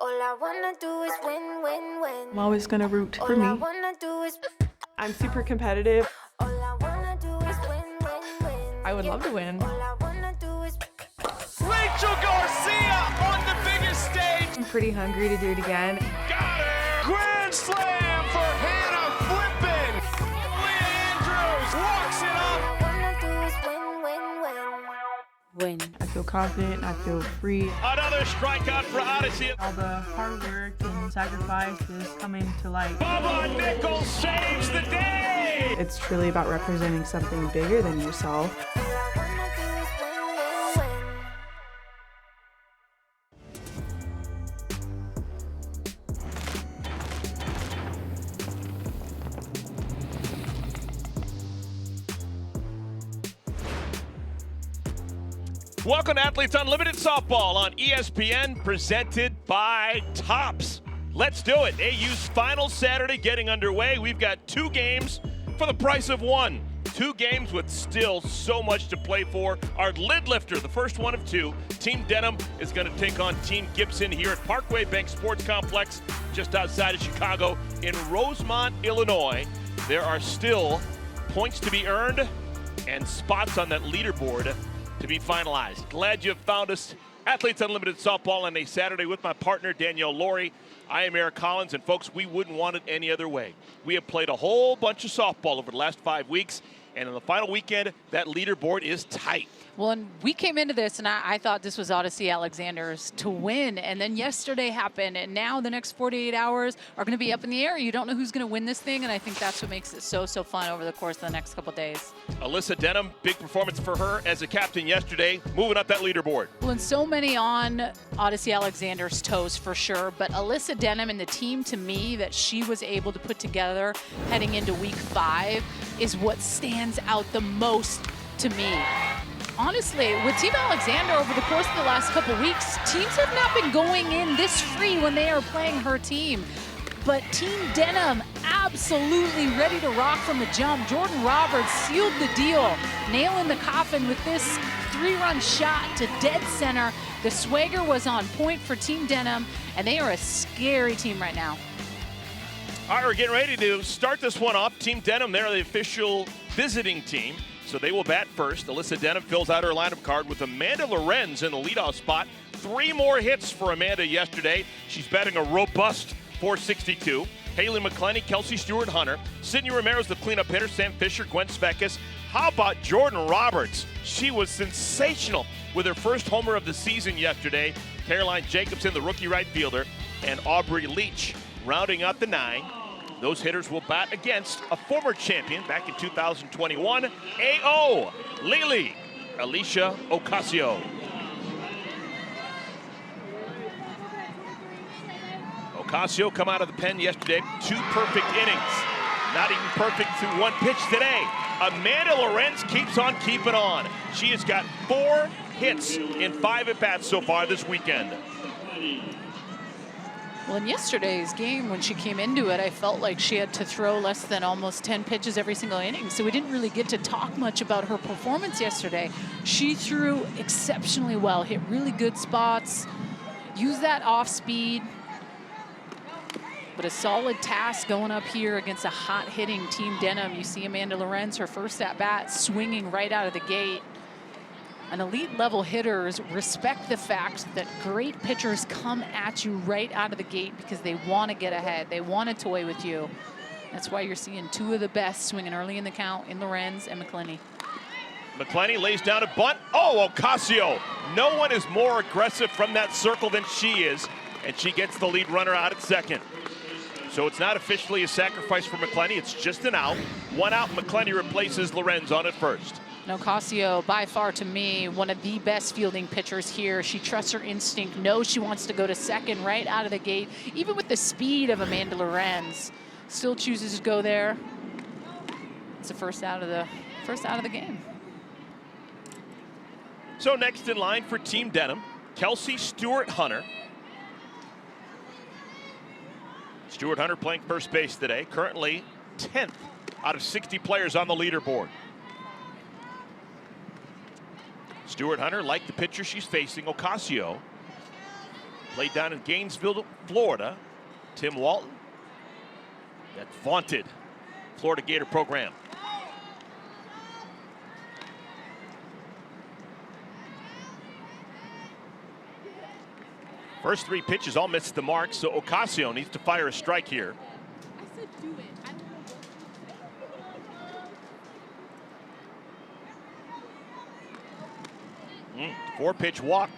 All I wanna do is win, win, win. I'm always gonna root for All I me. wanna do is. I'm super competitive. All I wanna do is win, win, win. I would love to win. All I wanna do is. Rachel Garcia on the biggest stage. I'm pretty hungry to do it again. Got it. Grand slam for Hannah Flippin. Leah Andrews walks it All up. I wanna do is win, win, win. Win. I feel confident. I feel free. Another strikeout for Odyssey. All the hard work and sacrifice is coming to light. Bubba Nichols saves the day. It's truly about representing something bigger than yourself. All I wanna do is win, win, win. Welcome to Athletes Unlimited Softball on ESPN, presented by Topps. Let's do it. AU's final Saturday getting underway. We've got two games for the price of one. Two games with still so much to play for. Our lid lifter, the first one of two, Team Denham is going to take on Team Gibson here at Parkway Bank Sports Complex just outside of Chicago in Rosemont, Illinois. There are still points to be earned and spots on that leaderboard to be finalized. Glad you have found us. Athletes Unlimited Softball on a Saturday with my partner, Danielle Laurie. I am Eric Collins, and folks, we wouldn't want it any other way. We have played a whole bunch of softball over the last 5 weeks, and in the final weekend, that leaderboard is tight. Well, and we came into this, and I thought this was Odyssey Alexander's to win. And then yesterday happened, and now the next 48 hours are going to be up in the air. You don't know who's going to win this thing, and I think that's what makes it so fun over the course of the next couple days. Alyssa Denham, big performance for her as a captain yesterday, moving up that leaderboard. Well, and so many on Odyssey Alexander's toes for sure, but Alyssa Denham and the team, to me, that she was able to put together heading into week 5 is what stands out the most to me. Honestly, with Team Alexander over the course of the last couple weeks, teams have not been going in this free when they are playing her team. But Team Denham absolutely ready to rock from the jump. Jordan Roberts sealed the deal, nailing the coffin with this 3-run shot to dead center. The swagger was on point for Team Denham, and they are a scary team right now. All right, we're getting ready to start this one off. Team Denham, they're the official visiting team, so they will bat first. Alyssa Denham fills out her lineup card with Amanda Lorenz in the leadoff spot. 3 more hits for Amanda yesterday. She's batting a robust .462. Haley McClenny, Kelsey Stewart-Hunter, Sydney Ramirez, the cleanup hitter, Sam Fisher, Gwen Spekas. How about Jordan Roberts? She was sensational with her first homer of the season yesterday. Caroline Jacobson, the rookie right fielder, and Aubrey Leach rounding out the 9. Those hitters will bat against a former champion back in 2021, AO Lily, Alicia Ocasio. Ocasio come out of the pen yesterday, 2 perfect innings. Not even perfect through 1 pitch today. Amanda Lorenz keeps on keeping on. She has got 4 hits in 5 at-bats so far this weekend. Well, in yesterday's game, when she came into it, I felt like she had to throw less than almost 10 pitches every single inning. So we didn't really get to talk much about her performance yesterday. She threw exceptionally well, hit really good spots, used that off speed. But a solid task going up here against a hot-hitting Team Denham. You see Amanda Lorenz, her first at-bat, swinging right out of the gate. And elite-level hitters respect the fact that great pitchers come at you right out of the gate because they want to get ahead. They want to toy with you. That's why you're seeing 2 of the best swinging early in the count in Lorenz and McClenny. McClenny lays down a bunt. Oh, Ocasio. No one is more aggressive from that circle than she is, and she gets the lead runner out at second. So it's not officially a sacrifice for McClenny. It's just an out. 1 out, McClenny replaces Lorenz on at first. Ocasio, by far to me, one of the best fielding pitchers here. She trusts her instinct, knows she wants to go to second right out of the gate. Even with the speed of Amanda Lorenz, still chooses to go there. It's the first out of the game. So next in line for Team Denham, Kelsey Stewart-Hunter. Stewart-Hunter playing first base today, currently 10th out of 60 players on the leaderboard. Stewart-Hunter, like the pitcher she's facing, Ocasio, Played down in Gainesville, Florida. Tim Walton, that vaunted Florida Gator program. First 3 pitches all missed the mark, so Ocasio needs to fire a strike here. I said do it. I don't know what. 4-pitch walk.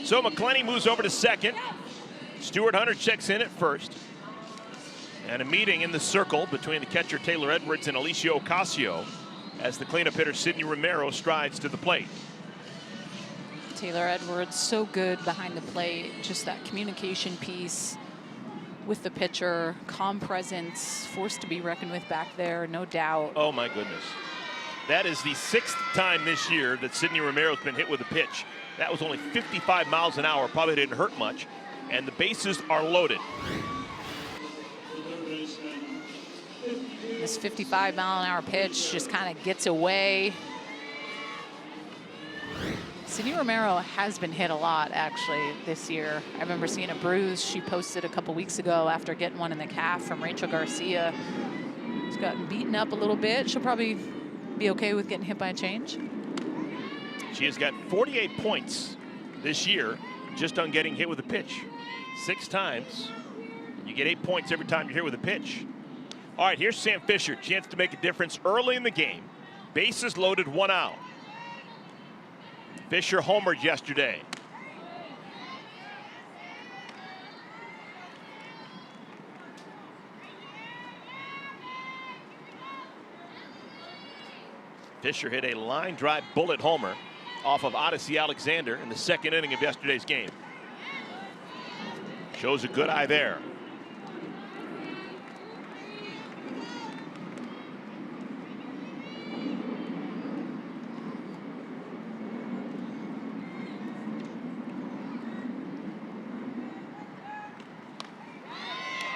So McClenny moves over to second. Stuart Hunter checks in at first. And a meeting in the circle between the catcher Taylor Edwards and Alicia Ocasio as the cleanup hitter Sydney Romero strides to the plate. Taylor Edwards, so good behind the plate. Just that communication piece with the pitcher, calm presence, forced to be reckoned with back there, no doubt. Oh my goodness. That is the 6th time this year that Sydney Romero's been hit with a pitch. That was only 55 miles an hour, probably didn't hurt much. And the bases are loaded. This 55-mile-an-hour pitch just kind of gets away. Sydney Romero has been hit a lot, actually, this year. I remember seeing a bruise she posted a couple weeks ago after getting one in the calf from Rachel Garcia. She's gotten beaten up a little bit. She'll probably be okay with getting hit by a change. She has got 48 points this year just on getting hit with a pitch. 6 times. You get 8 points every time you're hit with a pitch. All right, here's Sam Fisher. Chance to make a difference early in the game. Bases loaded, 1 out. Fisher homered yesterday. Fisher hit a line drive bullet homer off of Odyssey Alexander in the 2nd inning of yesterday's game. Shows a good eye there.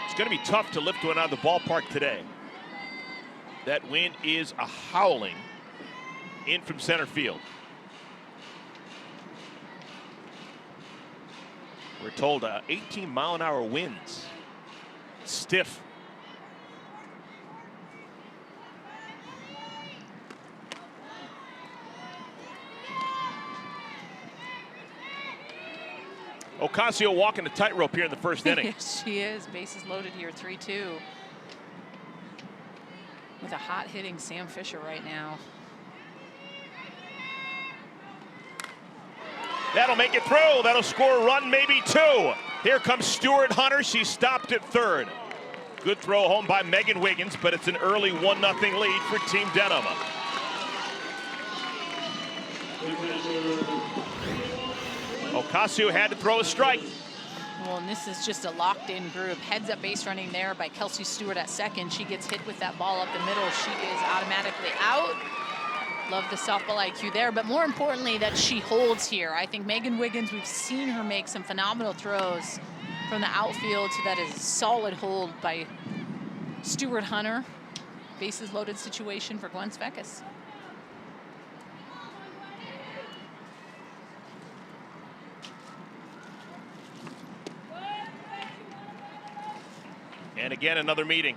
It's going to be tough to lift one out of the ballpark today. That wind is a howling in from center field. We're told 18-mile-an-hour winds. Stiff. Ocasio walking the tightrope here in the 1st inning. Yes, she is. Bases loaded here, 3-2. With a hot-hitting Sam Fisher right now. That'll make it through. That'll score a run, maybe 2. Here comes Stuart Hunter. She stopped at 3rd. Good throw home by Megan Wiggins, but it's an early 1-0 lead for Team Denham. Ocasio had to throw a strike. Well, and this is just a locked-in group. Heads-up base running there by Kelsey Stewart at second. She gets hit with that ball up the middle. She is automatically out. Love the softball IQ there, but more importantly that she holds here. I think Megan Wiggins, we've seen her make some phenomenal throws from the outfield, so that is a solid hold by Stuart Hunter. Bases loaded situation for Gwen Svekis. And again, another meeting.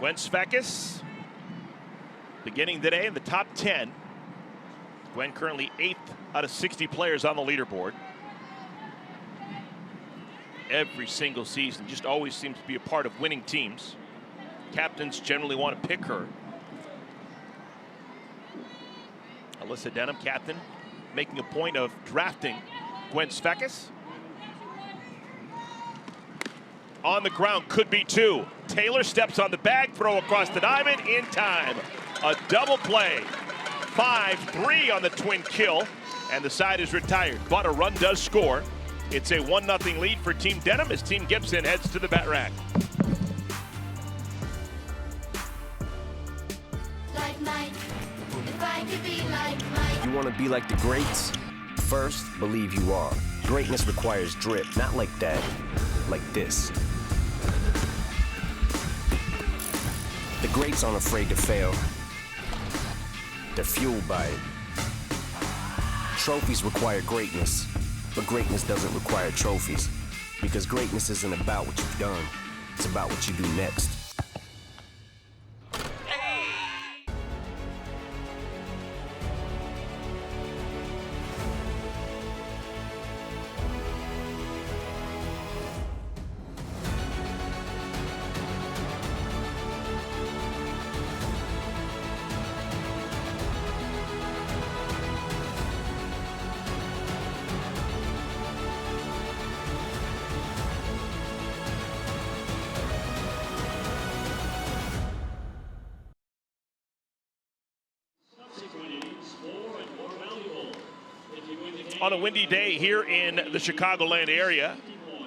Gwen Svekis beginning today in the top 10. Gwen currently 8th out of 60 players on the leaderboard. Every single season, just always seems to be a part of winning teams. Captains generally want to pick her. Alyssa Denham, captain, making a point of drafting Gwen Svekis. On the ground, could be 2. Taylor steps on the bag, throw across the diamond in time. A double play. 5-3 on the twin kill, and the side is retired. But a run does score. It's a 1-0 lead for Team Denham as Team Gibson heads to the bat rack. Like Mike, if I could be like Mike. You want to be like the greats? First, believe you are. Greatness requires drip, not like that, like this. The greats aren't afraid to fail. They're fueled by it. Trophies require greatness, but greatness doesn't require trophies. Because greatness isn't about what you've done, it's about what you do next. On a windy day here in the Chicagoland area,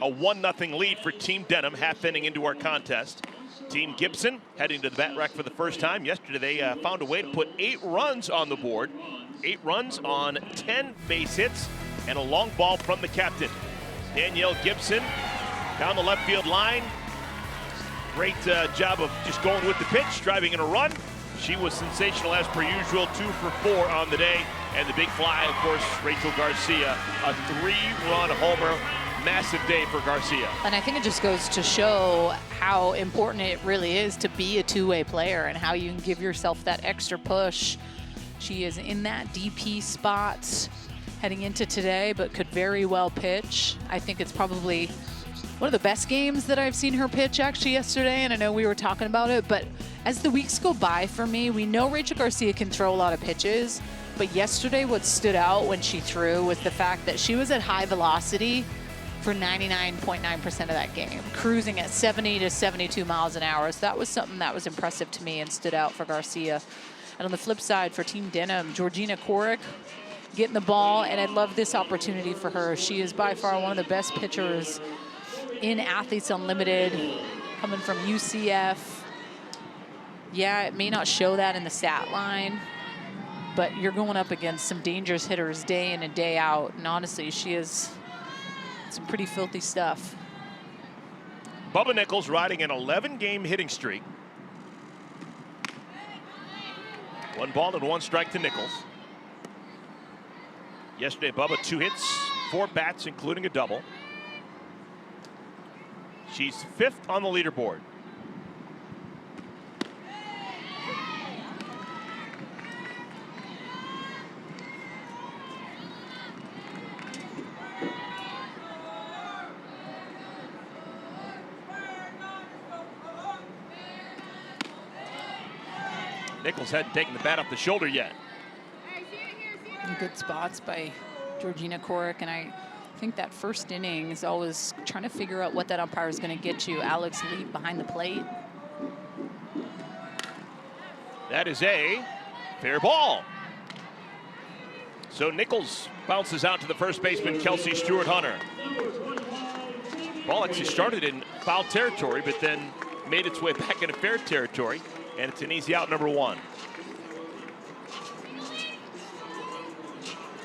a 1-0 lead for Team Denham, half inning into our contest. Team Gibson heading to the bat rack for the first time. Yesterday they found a way to put 8 runs on the board. 8 runs on 10 base hits and a long ball from the captain. Danielle Gibson down the left field line. Great job of just going with the pitch, driving in a run. She was sensational as per usual, 2 for 4 on the day. And the big fly, of course, Rachel Garcia, a 3-run homer. Massive day for Garcia. And I think it just goes to show how important it really is to be a two-way player and how you can give yourself that extra push. She is in that DP spot heading into today, but could very well pitch. I think it's probably one of the best games that I've seen her pitch actually yesterday, and I know we were talking about it, but as the weeks go by for me, we know Rachel Garcia can throw a lot of pitches, but yesterday what stood out when she threw was the fact that she was at high velocity for 99.9% of that game, cruising at 70 to 72 miles an hour. So that was something that was impressive to me and stood out for Garcia. And on the flip side for Team Denham, Georgina Korick getting the ball, and I love this opportunity for her. She is by far one of the best pitchers in Athletes Unlimited, coming from UCF. Yeah, it may not show that in the stat line, but you're going up against some dangerous hitters day in and day out. And honestly, she is some pretty filthy stuff. Bubba Nichols riding an 11-game hitting streak. 1 ball and 1 strike to Nichols. Yesterday, Bubba 2 hits, 4 bats, including a double. She's 5th on the leaderboard. Nichols hadn't taken the bat off the shoulder yet. Good spots by Georgina Korick, and I think that first inning is always trying to figure out what that umpire is going to get you. Alex Leap behind the plate. That is a fair ball. So Nichols bounces out to the first baseman, Kelsey Stewart-Hunter. Ball actually started in foul territory, but then made its way back into fair territory, and it's an easy out, number 1.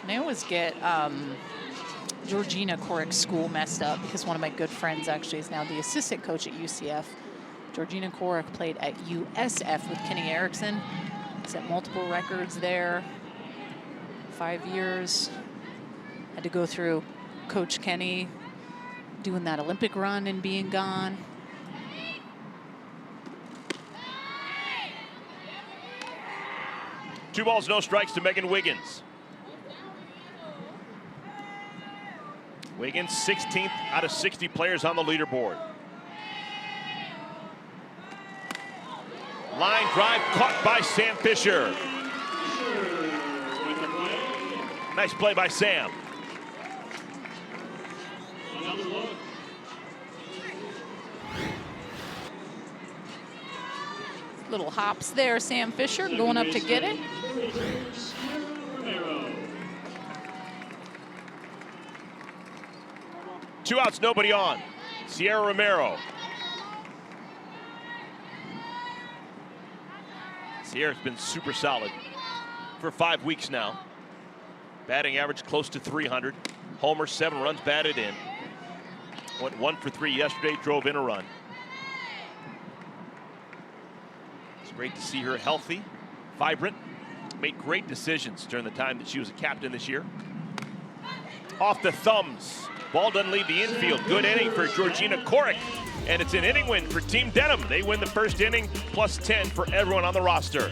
And I always get Georgina Korick's school messed up because one of my good friends actually is now the assistant coach at UCF. Georgina Korick played at USF with Kenny Erickson. Set multiple records there. 5 years. Had to go through Coach Kenny doing that Olympic run and being gone. Two balls, no strikes to Megan Wiggins. Wiggins, 16th out of 60 players on the leaderboard. Line drive caught by Sam Fisher. Nice play by Sam. Little hops there, Sam Fisher going up to get it. Two outs, nobody on. Sierra Romero. Sierra's been super solid for 5 weeks now. Batting average close to 300. Homer, 7 runs batted in. Went 1 for 3 yesterday, drove in a run. It's great to see her healthy, vibrant, made great decisions during the time that she was a captain this year. Off the thumbs. Ball doesn't leave the infield. Good inning for Georgina Korick. And it's an inning win for Team Denham. They win the first inning, plus 10 for everyone on the roster.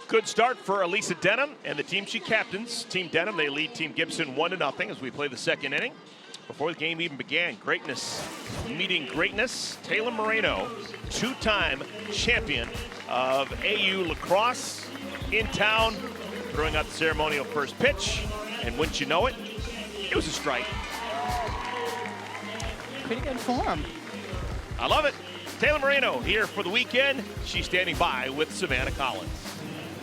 Good start for Elisa Denham and the team she captains. Team Denham, they lead Team Gibson 1-0 as we play the second inning. Before the game even began, greatness meeting greatness. Taylor Moreno, two-time champion of AU lacrosse, in town, throwing out the ceremonial first pitch. And wouldn't you know it, it was a strike. Pretty good form. I love it. Taylor Moreno here for the weekend. She's standing by with Savannah Collins.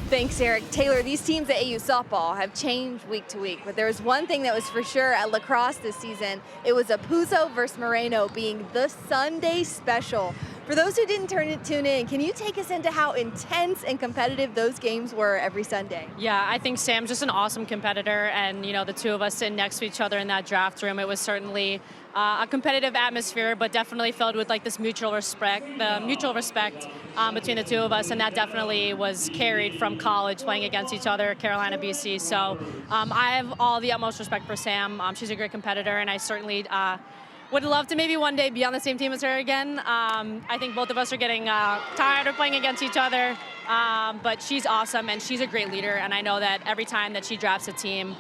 Thanks, Eric. Taylor, these teams at AU softball have changed week to week, but there was one thing that was for sure at lacrosse this season. It was Apuzzo versus Moreno being the Sunday special. For those who didn't tune in, can you take us into how intense and competitive those games were every Sunday? Yeah, I think Sam's just an awesome competitor, and you know, the two of us sitting next to each other in that draft room, it was certainly a competitive atmosphere, but definitely filled with like this mutual respect between the two of us, and that definitely was carried from college, playing against each other at Carolina, BC. So I have all the utmost respect for Sam. She's a great competitor, and I certainly would love to maybe one day be on the same team as her again. I think both of us are getting tired of playing against each other, but she's awesome, and she's a great leader, and I know that every time that she drafts a team,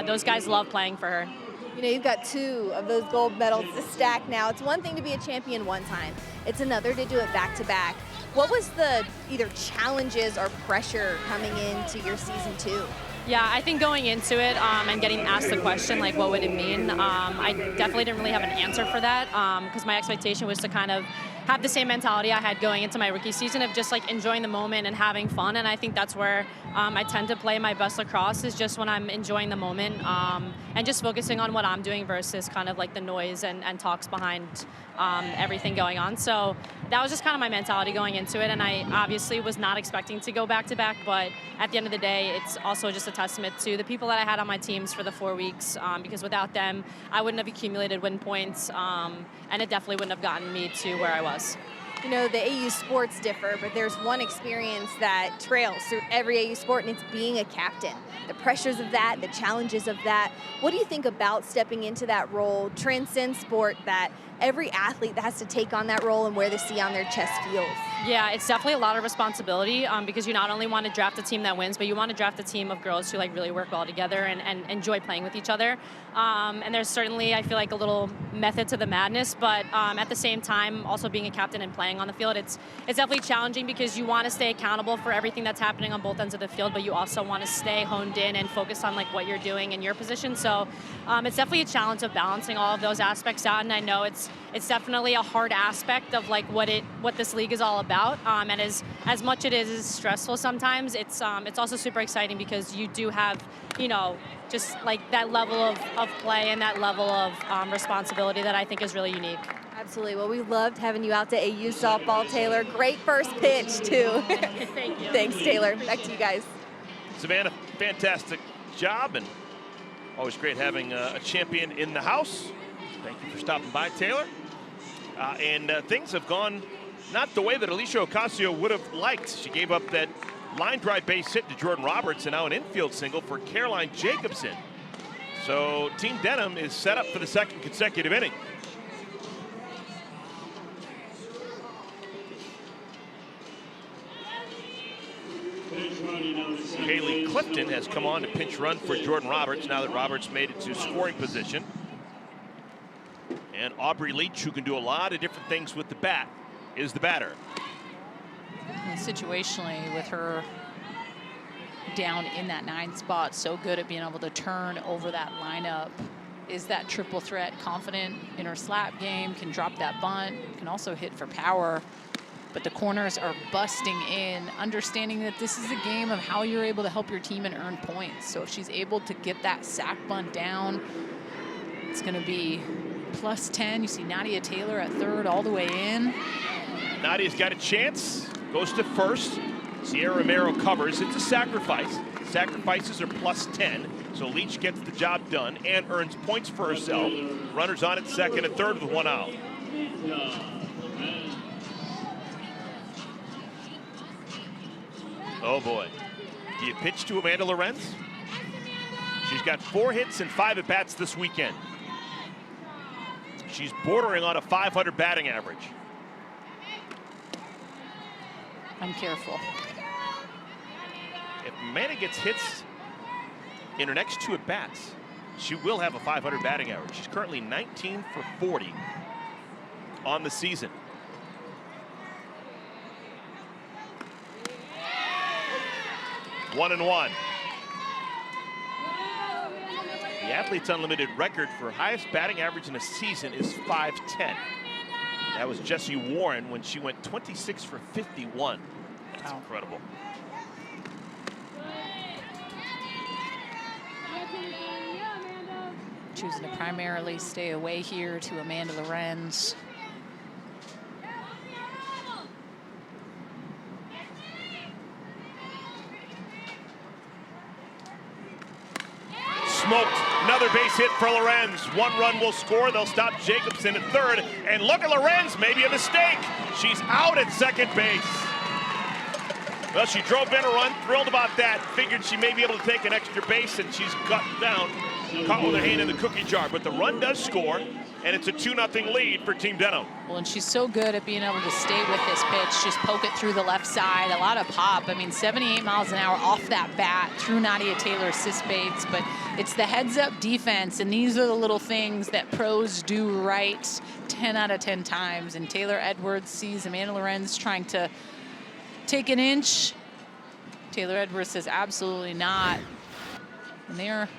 those guys love playing for her. You know, you've got 2 of those gold medals to stack now. It's one thing to be a champion one time. It's another to do it back-to-back. What was the either challenges or pressure coming into your season 2? Yeah, I think going into it and getting asked the question, like, what would it mean? I definitely didn't really have an answer for that because my expectation was to kind of have the same mentality I had going into my rookie season of just like enjoying the moment and having fun. And I think that's where I tend to play my best lacrosse, is just when I'm enjoying the moment and just focusing on what I'm doing versus kind of like the noise and talks behind everything going on. So that was just kind of my mentality going into it. And I obviously was not expecting to go back-to-back, but at the end of the day, it's also just a testament to the people that I had on my teams for the 4 weeks, because without them, I wouldn't have accumulated win points, and it definitely wouldn't have gotten me to where I was. You know, the AU sports differ, but there's one experience that trails through every AU sport, and it's being a captain. The pressures of that, the challenges of that. What do you think about stepping into that role transcends sport, that every athlete that has to take on that role and wear the C on their chest feels? Yeah, it's definitely a lot of responsibility because you not only want to draft a team that wins, but you want to draft a team of girls who like really work well together and enjoy playing with each other. And there's certainly, I feel like, a little method to the madness, but at the same time, also being a captain and playing on the field, it's definitely challenging because you want to stay accountable for everything that's happening on both ends of the field, but you also want to stay honed in and focus on like what you're doing in your position. So it's definitely a challenge of balancing all of those aspects out, and I know it's definitely a hard aspect of like what this league is all about. And as much it is stressful sometimes, it's also super exciting because you do have, you know, just like that level of play and that level of responsibility that I think is really unique. Absolutely. Well, we loved having you out to AU softball, Taylor. Great first pitch, too. Thank you. Thanks, Taylor. Back to you guys. Savannah, fantastic job, and Always great having a champion in the house. Thank you for stopping by, Taylor. And things have gone not the way that Alicia Ocasio would have liked. She gave up that line drive base hit to Jordan Roberts and now an infield single for Caroline Jacobson. So Team Denham is set up for the second consecutive inning. Haley Clifton has come on to pinch run for Jordan Roberts now that Roberts made it to scoring position. And Aubrey Leach, who can do a lot of different things with the bat, is the batter. And situationally, with her down in that 9th spot, so good at being able to turn over that lineup. Is that triple threat, confident in her slap game, can drop that bunt, can also hit for power. But the corners are busting in, understanding that this is a game of how you're able to help your team and earn points. So if she's able to get that sack bunt down, it's going to be +10. You see Nadia Taylor at 3rd all the way in. Nadia's got a chance, goes to 1st. Sierra Romero covers. It's a sacrifice. Sacrifices are +10, so Leach gets the job done and earns points for herself. Runners on at 2nd and 3rd with 1 out. Oh boy. Do you pitch to Amanda Lorenz? She's got 4 hits and 5 at-bats this weekend. She's bordering on a .500 batting average. I'm careful. If Amanda gets hits in her next 2 at-bats, she will have a .500 batting average. She's currently 19 for 40 on the season. One and one. The Athletes Unlimited record for highest batting average in a season is .510. That was Jessie Warren when she went 26 for 51. That's incredible. Choosing to primarily stay away here to Amanda Lorenz. Smoked. Another base hit for Lorenz. 1 run will score. They'll stop Jacobson at 3rd. And look at Lorenz, maybe a mistake. She's out at 2nd base. Well, she drove in a run, thrilled about that. Figured she may be able to take an extra base, and she's cut down, caught with her hand in the cookie jar. But the run does score, and it's a 2-0 lead for Team Denham. Well, and she's so good at being able to stay with this pitch, just poke it through the left side, a lot of pop. I mean, 78 miles an hour off that bat through Nadia Taylor assist baits, but it's the heads-up defense, and these are the little things that pros do right 10 out of 10 times. And Taylor Edwards sees Amanda Lorenz trying to take an inch. Taylor Edwards says absolutely not. And they're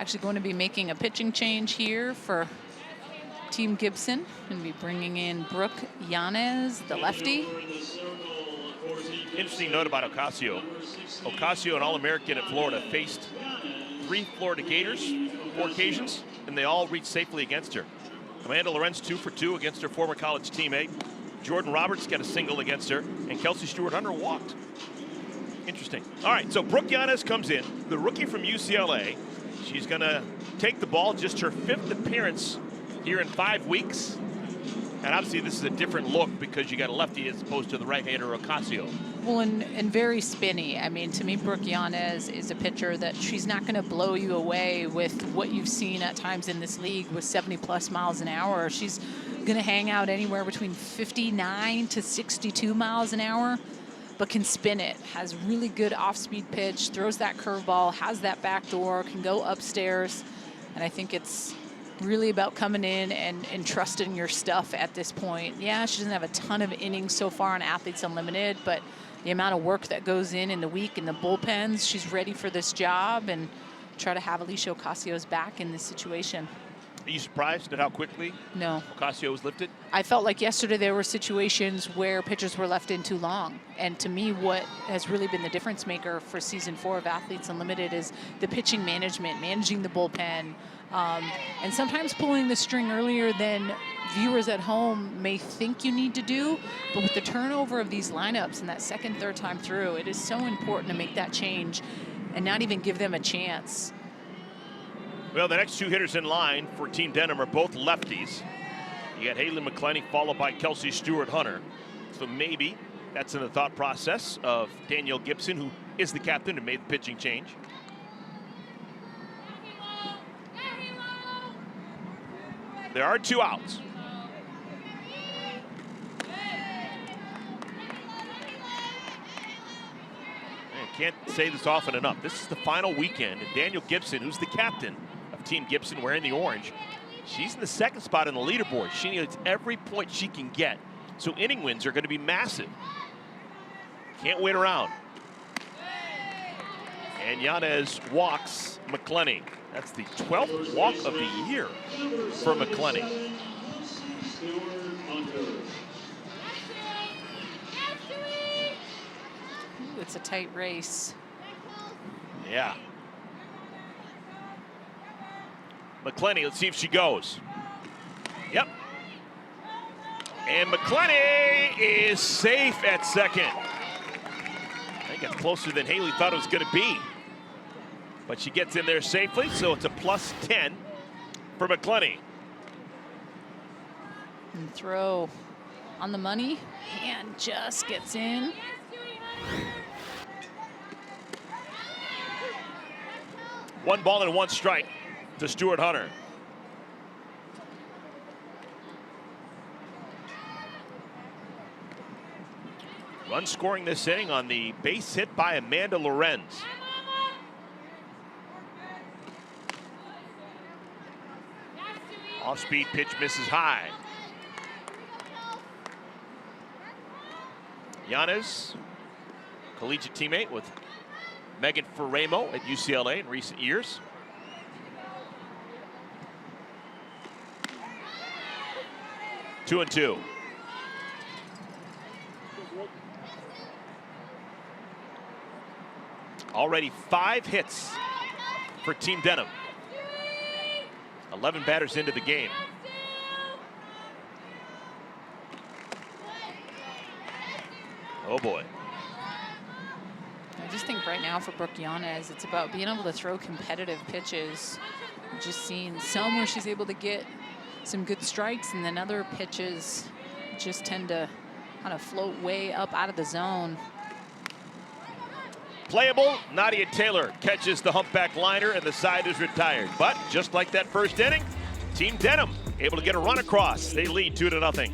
actually going to be making a pitching change here for Team Gibson. Going to be bringing in Brooke Yanez, the lefty. Interesting note about Ocasio. Ocasio, an All-American at Florida, faced 3 Florida Gators 4 occasions, and they all reached safely against her. Amanda Lorenz 2 for 2 against her former college teammate. Jordan Roberts got a single against her, and Kelsey Stewart-Hunter walked. Interesting. All right, so Brooke Yanez comes in, the rookie from UCLA. She's going to take the ball, just her 5th appearance here in 5 weeks. And obviously this is a different look because you got a lefty as opposed to the right-hander Ocasio. Well, and very spinny. I mean, to me, Brooke Yanez is a pitcher that she's not going to blow you away with what you've seen at times in this league with 70+ miles an hour. She's going to hang out anywhere between 59 to 62 miles an hour, but can spin it, has really good off-speed pitch, throws that curveball, has that back door, can go upstairs. And I think it's really about coming in and trusting your stuff at this point. Yeah, she doesn't have a ton of innings so far on Athletes Unlimited, but the amount of work that goes in the week in the bullpens, she's ready for this job and try to have Alicia Ocasio's back in this situation. Are you surprised at how quickly No. Ocasio was lifted? I felt like yesterday there were situations where pitchers were left in too long. And to me, what has really been the difference maker for season 4 of Athletes Unlimited is the pitching management, managing the bullpen, and sometimes pulling the string earlier than viewers at home may think you need to do. But with the turnover of these lineups and that 2nd, 3rd time through, it is so important to make that change and not even give them a chance. Well, the next two hitters in line for Team Denham are both lefties. You got Haley McClenny followed by Kelsey Stewart-Hunter. So maybe that's in the thought process of Danielle Gibson, who is the captain and made the pitching change. There are 2 outs. I can't say this often enough. This is the final weekend, and Danielle Gibson, who's the captain of Team Gibson wearing the orange, she's in the 2nd spot on the leaderboard. She needs every point she can get. So inning wins are going to be massive. Can't wait around. And Yanez walks McClenny. That's the 12th walk of the year for McClenny. Ooh, it's a tight race. Yeah. McClenny, let's see if she goes. Yep. And McClenny is safe at second. I think it's closer than Haley thought it was going to be. But she gets in there safely, so it's a +10 for McClenny. And throw on the money, and just gets in. One ball and 1 strike to Stewart-Hunter. Run scoring this inning on the base hit by Amanda Lorenz. Off-speed pitch misses high. Yanez, collegiate teammate with Megan Ferramo at UCLA in recent years. Two and two. Already 5 hits for Team Denham. 11 batters into the game. Oh boy. I just think right now for Brooke Yanez, it's about being able to throw competitive pitches. We've just seen some where she's able to get some good strikes, and then other pitches just tend to kind of float way up out of the zone. Playable, Nadia Taylor catches the humpback liner and the side is retired. But just like that first inning, Team Denham able to get a run across. They lead 2-0.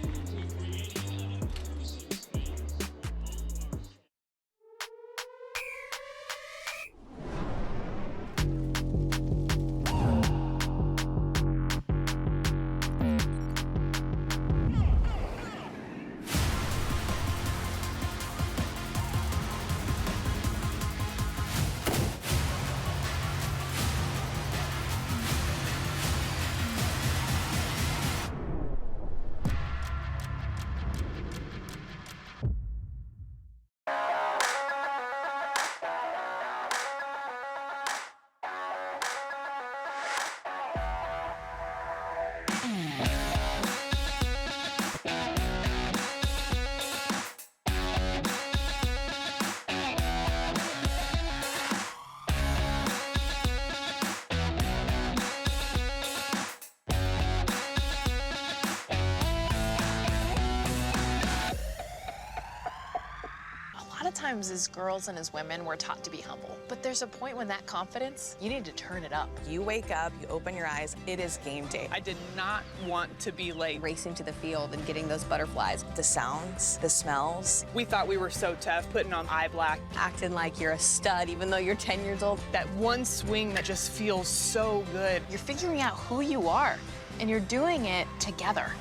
Sometimes as girls and as women, we're taught to be humble. But there's a point when that confidence, you need to turn it up. You wake up, you open your eyes, it is game day. I did not want to be late. Racing to the field and getting those butterflies. The sounds, the smells. We thought we were so tough, putting on eye black. Acting like you're a stud, even though you're 10 years old. That one swing that just feels so good. You're figuring out who you are, and you're doing it together.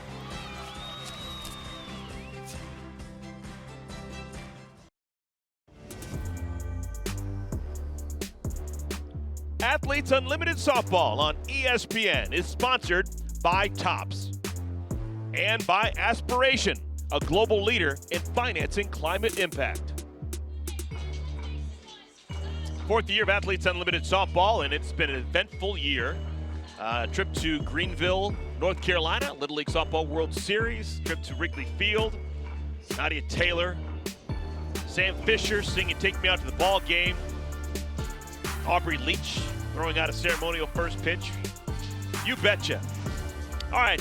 Athletes Unlimited Softball on ESPN is sponsored by Topps and by Aspiration, a global leader in financing climate impact. 4th year of Athletes Unlimited Softball, and it's been an eventful year. Trip to Greenville, North Carolina, Little League Softball World Series, trip to Wrigley Field, Nadia Taylor, Sam Fisher singing Take Me Out to the Ball Game, Aubrey Leach throwing out a ceremonial first pitch. You betcha. All right,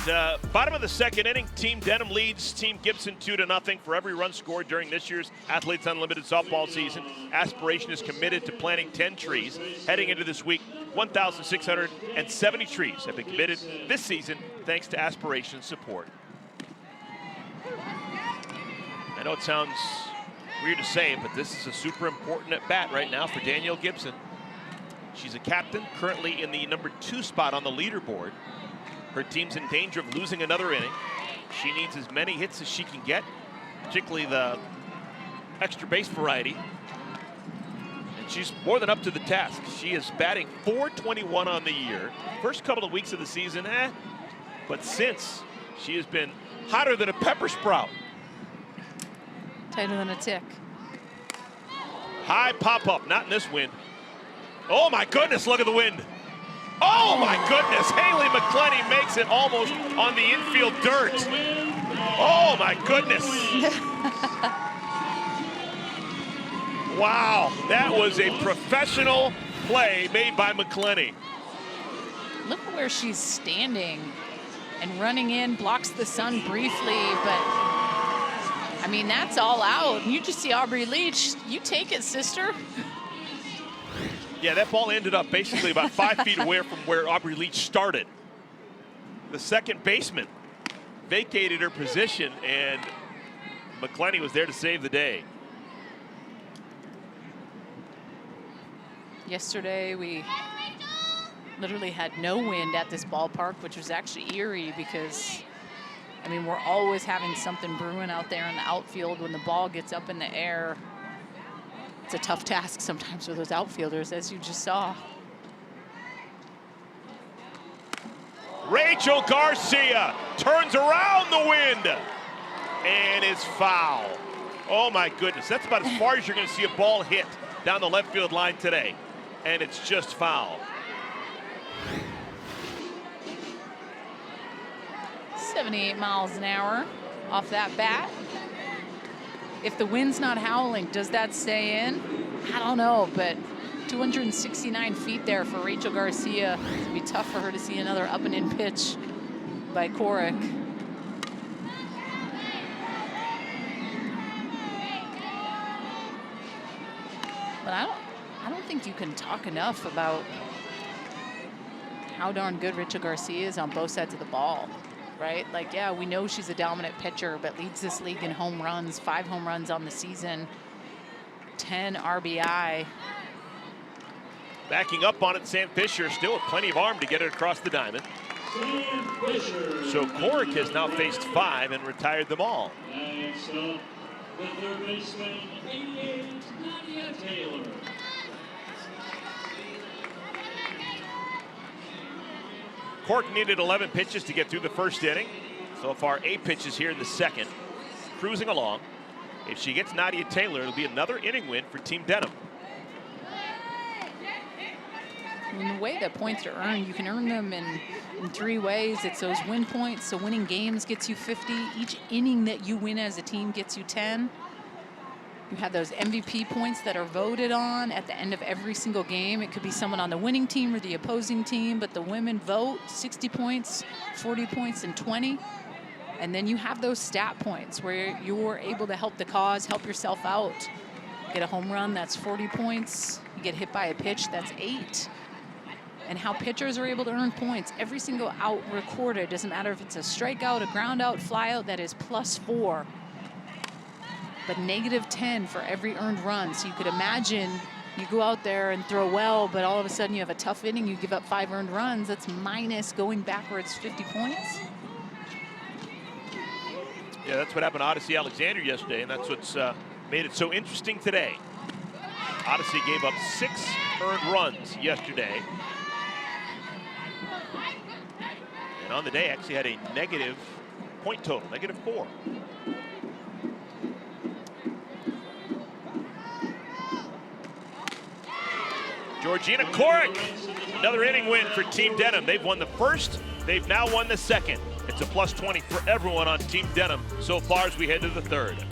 bottom of the second inning, Team Denham leads Team Gibson 2-0 for every run scored during this year's Athletes Unlimited softball season. Aspiration is committed to planting 10 trees. Heading into this week, 1,670 trees have been committed this season thanks to Aspiration's support. I know it sounds weird to say it, but this is a super important at bat right now for Danielle Gibson. She's a captain, currently in the number 2 spot on the leaderboard. Her team's in danger of losing another inning. She needs as many hits as she can get, particularly the extra base variety. And she's more than up to the task. She is batting .421 on the year. First couple of weeks of the season, but since, she has been hotter than a pepper sprout. Tighter than a tick. High pop-up, not in this wind. Oh my goodness, look at the wind. Oh my goodness, Haley McClenny makes it almost on the infield dirt. Oh my goodness. Wow, that was a professional play made by McClenny. Look at where she's standing and running in, blocks the sun briefly, but I mean, that's all out. And you just see Aubrey Leach, you take it, sister. Yeah, that ball ended up basically about 5 feet away from where Aubrey Leach started. The second baseman vacated her position, and McClenny was there to save the day. Yesterday, we literally had no wind at this ballpark, which was actually eerie because, I mean, we're always having something brewing out there in the outfield when the ball gets up in the air. It's a tough task sometimes for those outfielders, as you just saw. Rachel Garcia turns around the wind and is foul. Oh my goodness, that's about as far as you're going to see a ball hit down the left field line today, and it's just foul. 78 miles an hour off that bat. If the wind's not howling, does that stay in? I don't know, but 269 feet there for Rachel Garcia. It'd be tough for her to see another up and in pitch by Corrick. But I don't think you can talk enough about how darn good Rachel Garcia is on both sides of the ball. Right? Like, yeah, we know she's a dominant pitcher, but leads this league in home runs, 5 home runs on the season, 10 RBI. Backing up on it, Sam Fisher, still with plenty of arm to get it across the diamond. So Corrick has now faced 5 and retired them all. Next up, the third baseman, 88, Nadia Taylor. Cork needed 11 pitches to get through the first inning. So far, 8 pitches here in the second. Cruising along. If she gets Nadia Taylor, it'll be another inning win for Team Denham. I mean, the way that points are earned, you can earn them in 3 ways. It's those win points, so winning games gets you 50. Each inning that you win as a team gets you 10. You have those MVP points that are voted on at the end of every single game. It could be someone on the winning team or the opposing team, but the women vote 60 points, 40 points, and 20. And then you have those stat points where you're able to help the cause, help yourself out. Get a home run, that's 40 points. You get hit by a pitch, that's 8. And how pitchers are able to earn points. Every single out recorded, doesn't matter if it's a strikeout, a ground out, fly out, that is +4. But -10 for every earned run. So you could imagine you go out there and throw well, but all of a sudden you have a tough inning, you give up 5 earned runs. That's minus going backwards 50 points. Yeah, that's what happened to Odyssey Alexander yesterday, and that's what's made it so interesting today. Odyssey gave up 6 earned runs yesterday. And on the day actually had a negative point total, -4. Georgina Corrick, another inning win for Team Denham. They've won the first, they've now won the second. It's a +20 for everyone on Team Denham so far as we head to the third.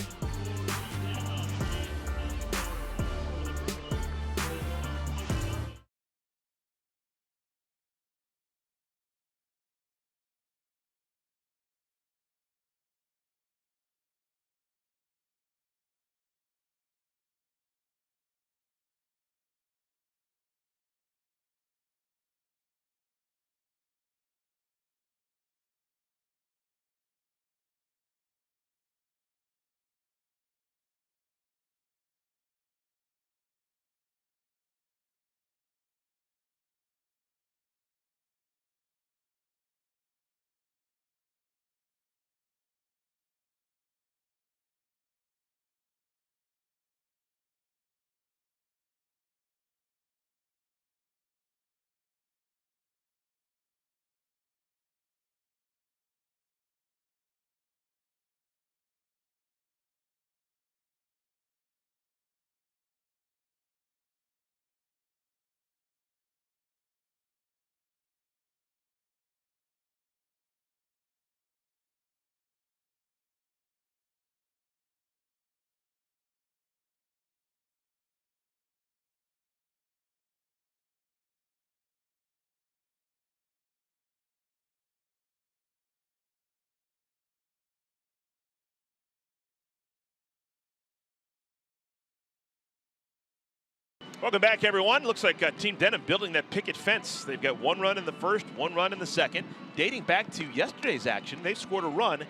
Welcome back, everyone. Looks like Team Denham building that picket fence. They've got 1 run in the first, 1 run in the second. Dating back to yesterday's action, they scored a run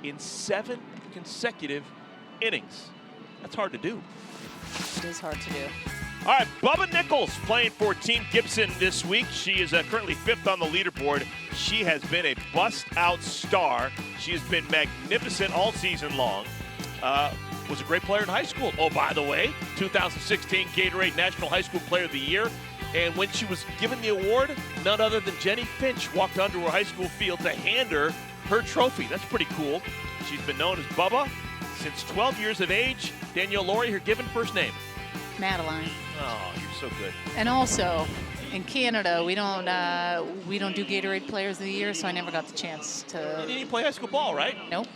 in 7 consecutive innings. That's hard to do. It is hard to do. All right, Bubba Nichols playing for Team Gibson this week. She is currently 5th on the leaderboard. She has been a bust-out star. She has been magnificent all season long. Was a great player in high school. Oh, by the way, 2016 Gatorade National High School Player of the Year. And when she was given the award, none other than Jenny Finch walked onto her high school field to hand her trophy. That's pretty cool. She's been known as Bubba since 12 years of age. Danielle Laurie, her given first name? Madeline. Oh, you're so good. And also, in Canada, we don't do Gatorade Players of the Year, so I never got the chance to. You didn't play high school ball, right? Nope.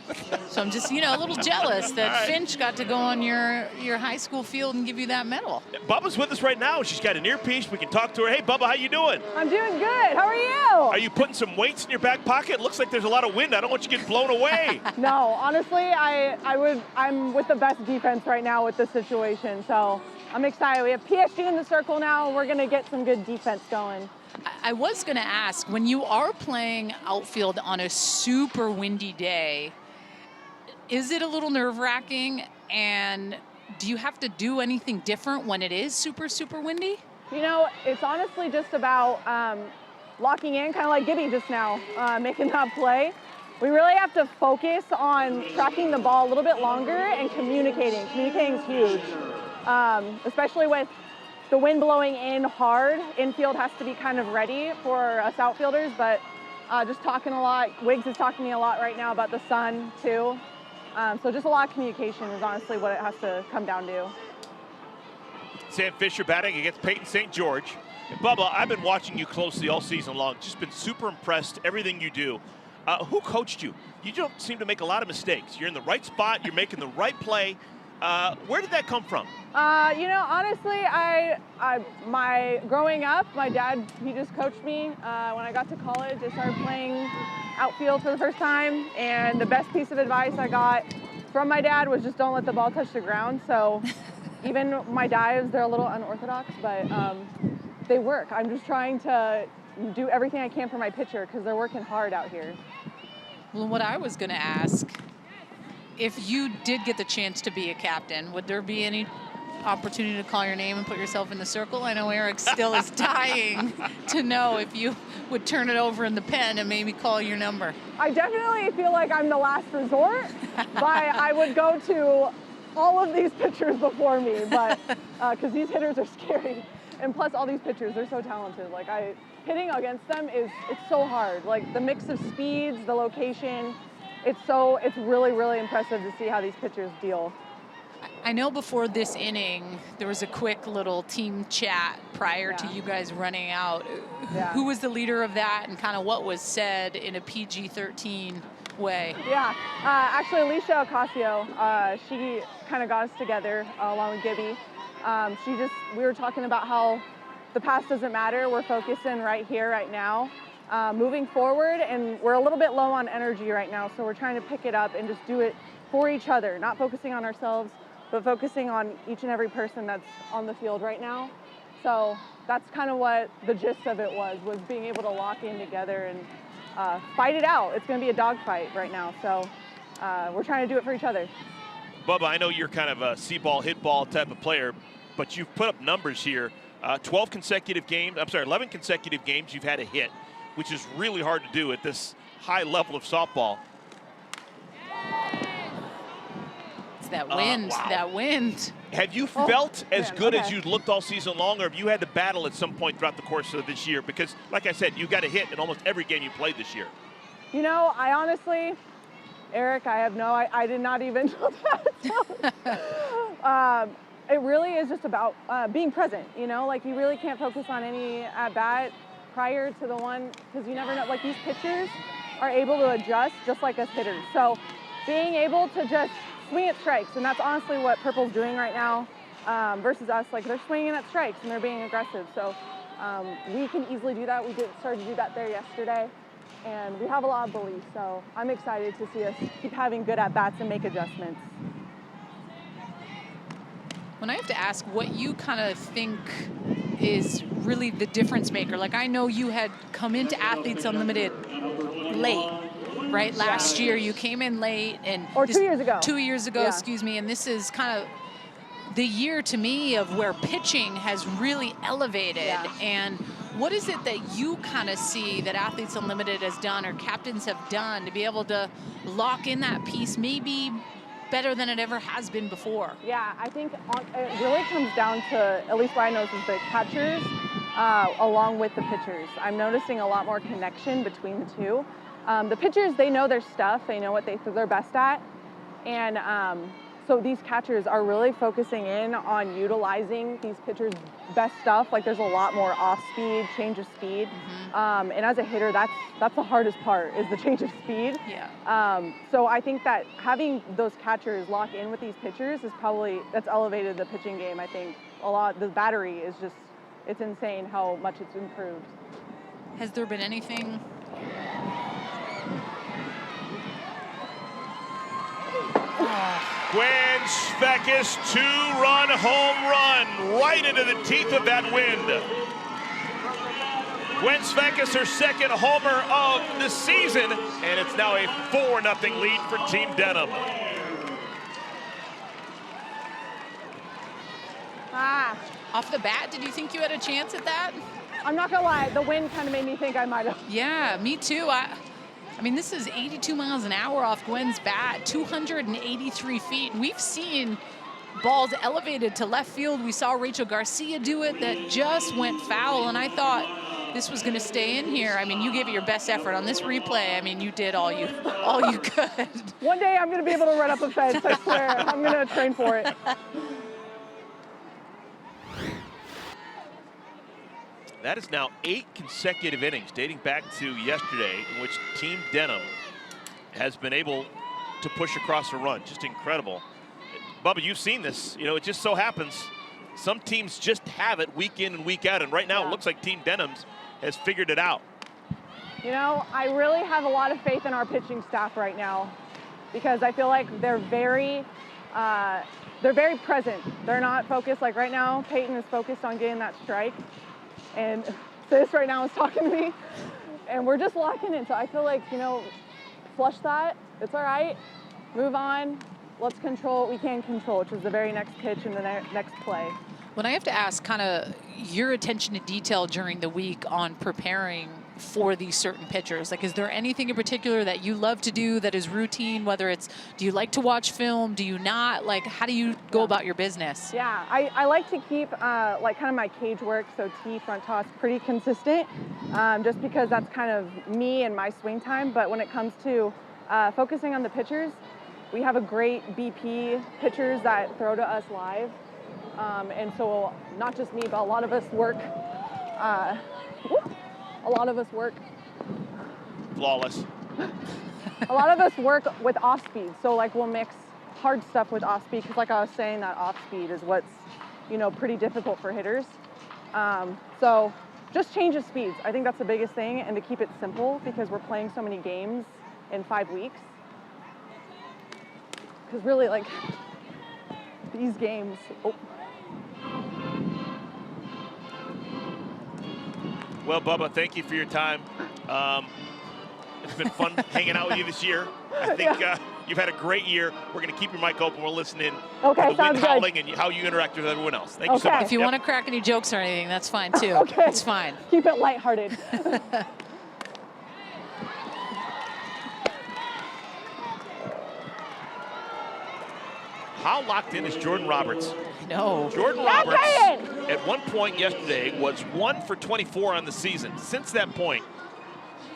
So I'm just, a little jealous that Finch got to go on your high school field and give you that medal. Bubba's with us right now. She's got an earpiece. We can talk to her. Hey, Bubba, how you doing? I'm doing good. How are you? Are you putting some weights in your back pocket? It looks like there's a lot of wind. I don't want you to get blown away. No, honestly, I'm with the best defense right now with this situation, so I'm excited. We have PSG in the circle now, and we're going to get some good defense going. I was going to ask, when you are playing outfield on a super windy day, is it a little nerve-wracking, and do you have to do anything different when it is super, super windy? It's honestly just about locking in, kind of like Gibby just now, making that play. We really have to focus on tracking the ball a little bit longer and communicating. Communicating is huge. Especially with the wind blowing in hard, infield has to be kind of ready for us outfielders, but just talking a lot. Wiggs is talking to me a lot right now about the sun too. So just a lot of communication is honestly what it has to come down to. Sam Fisher batting against Peyton St. George. And Bubba, I've been watching you closely all season long. Just been super impressed, everything you do. Who coached you? You don't seem to make a lot of mistakes. You're in the right spot. You're making the right play. Where did that come from? Honestly, growing up, my dad, he just coached me. When I got to college, I started playing outfield for the first time, and the best piece of advice I got from my dad was just don't let the ball touch the ground. So even my dives, they're a little unorthodox, but they work. I'm just trying to do everything I can for my pitcher because they're working hard out here. Well, what I was going to ask, if you did get the chance to be a captain, would there be any opportunity to call your name and put yourself in the circle? I know Eric still is dying to know if you would turn it over in the pen and maybe call your number. I definitely feel like I'm the last resort, but I would go to all of these pitchers before me, but because these hitters are scary. And plus all these pitchers, they're so talented. Like hitting against them it's so hard. Like the mix of speeds, the location, it's really, really impressive to see how these pitchers deal. I know before this inning, there was a quick little team chat prior to you guys running out. Yeah. Who was the leader of that and kind of what was said in a PG-13 way? Yeah, actually Alicia Ocasio, she kind of got us together along with Gibby. We were talking about how the past doesn't matter. We're focusing right here, right now, moving forward, and we're a little bit low on energy right now, so we're trying to pick it up and just do it for each other, not focusing on ourselves, but focusing on each and every person that's on the field right now. So that's kind of what the gist of it was being able to lock in together and fight it out. It's going to be a dogfight right now, so we're trying to do it for each other. Bubba, I know you're kind of a see ball, hit ball type of player, but you've put up numbers here. 11 consecutive games you've had a hit, which is really hard to do at this high level of softball. It's that wind, wow. that wind. Have you felt as good as you looked all season long, or have you had to battle at some point throughout the course of this year? Because, like I said, you got a hit in almost every game you played this year. I honestly, Eric, I did not even know that. It really is just about being present, like you really can't focus on any at-bat prior to the one, because you never know, like these pitchers are able to adjust just like us hitters. So being able to just swing at strikes, and that's honestly what Purple's doing right now versus us, like they're swinging at strikes and they're being aggressive. So we can easily do that. We started to do that there yesterday, and we have a lot of belief. So I'm excited to see us keep having good at-bats and make adjustments. When I have to ask what you kind of think is really the difference maker, like I know you had come into Athletes Unlimited late, right? Last year you came in late, and or 2 years ago. 2 years ago, Yeah. excuse me, and this is kind of the year to me of where pitching has really elevated. Yeah. And what is it that you kind of see that Athletes Unlimited has done or captains have done to be able to lock in that piece maybe better than it ever has been before? Yeah, I think it really comes down to, at least what I notice, is the catchers along with the pitchers. I'm noticing a lot more connection between the two. The pitchers, they know their stuff, they know what they're best at, and so these catchers are really focusing in on utilizing these pitchers' best stuff. Like there's a lot more off speed, change of speed, and as a hitter, that's the hardest part, is the change of speed. Yeah. So I think that having those catchers lock in with these pitchers that's elevated the pitching game. I think a lot. The battery is just, it's insane how much it's improved. Has there been anything? Gwen Svekis, 2-run home run right into the teeth of that wind. Gwen Svekis, her second homer of the season, and it's now a 4-0 lead for Team Denham. Off the bat, did you think you had a chance at that? I'm not gonna lie, the wind kind of made me think I might have. Yeah, me too. I mean, this is 82 miles an hour off Gwen's bat, 283 feet. And we've seen balls elevated to left field. We saw Rachel Garcia do it that just went foul, and I thought this was going to stay in here. I mean, you gave it your best effort on this replay. I mean, you did all you could. One day I'm going to be able to run up a fence, I swear. I'm going to train for it. That is now 8 consecutive innings dating back to yesterday in which Team Denham has been able to push across a run. Just incredible. Bubba, you've seen this. You know, it just so happens some teams just have it week in and week out, and right now it looks like Team Denham's has figured it out. You know, I really have a lot of faith in our pitching staff right now because I feel like they're very present. They're not focused. Like right now, Peyton is focused on getting that strike. And Sis right now is talking to me, and we're just locking in. So I feel like, you know, flush that. It's all right. Move on. Let's control what we can control, which is the very next pitch and the next play. When I have to ask kind of your attention to detail during the week on preparing for these certain pitchers, like is there anything in particular that you love to do that is routine, whether it's do you like to watch film, do you not, like how do you go about your business? Yeah, I like to keep like kind of my cage work, so tee, front toss, pretty consistent, just because that's kind of me and my swing time. But when it comes to focusing on the pitchers, we have a great BP pitchers that throw to us live. And so not just me, but a lot of us work, Flawless. A lot of us work with off speed. So like we'll mix hard stuff with off speed, because like I was saying, that off speed is what's, you know, pretty difficult for hitters. So just change of speeds. I think that's the biggest thing, and to keep it simple because we're playing so many games in 5 weeks. Because really, like, these games, Well, Bubba, thank you for your time. It's been fun hanging out with you this year. I think you've had a great year. We're going to keep your mic open. We'll listen in Okay, to the wind sounds good. howling and how you interact with everyone else. Thank you so much. If you want to crack any jokes or anything, that's fine too. Okay. It's fine. Keep it lighthearted. How locked in is Jordan Roberts? No. Jordan Roberts, at one point yesterday, was 1 for 24 on the season. Since that point,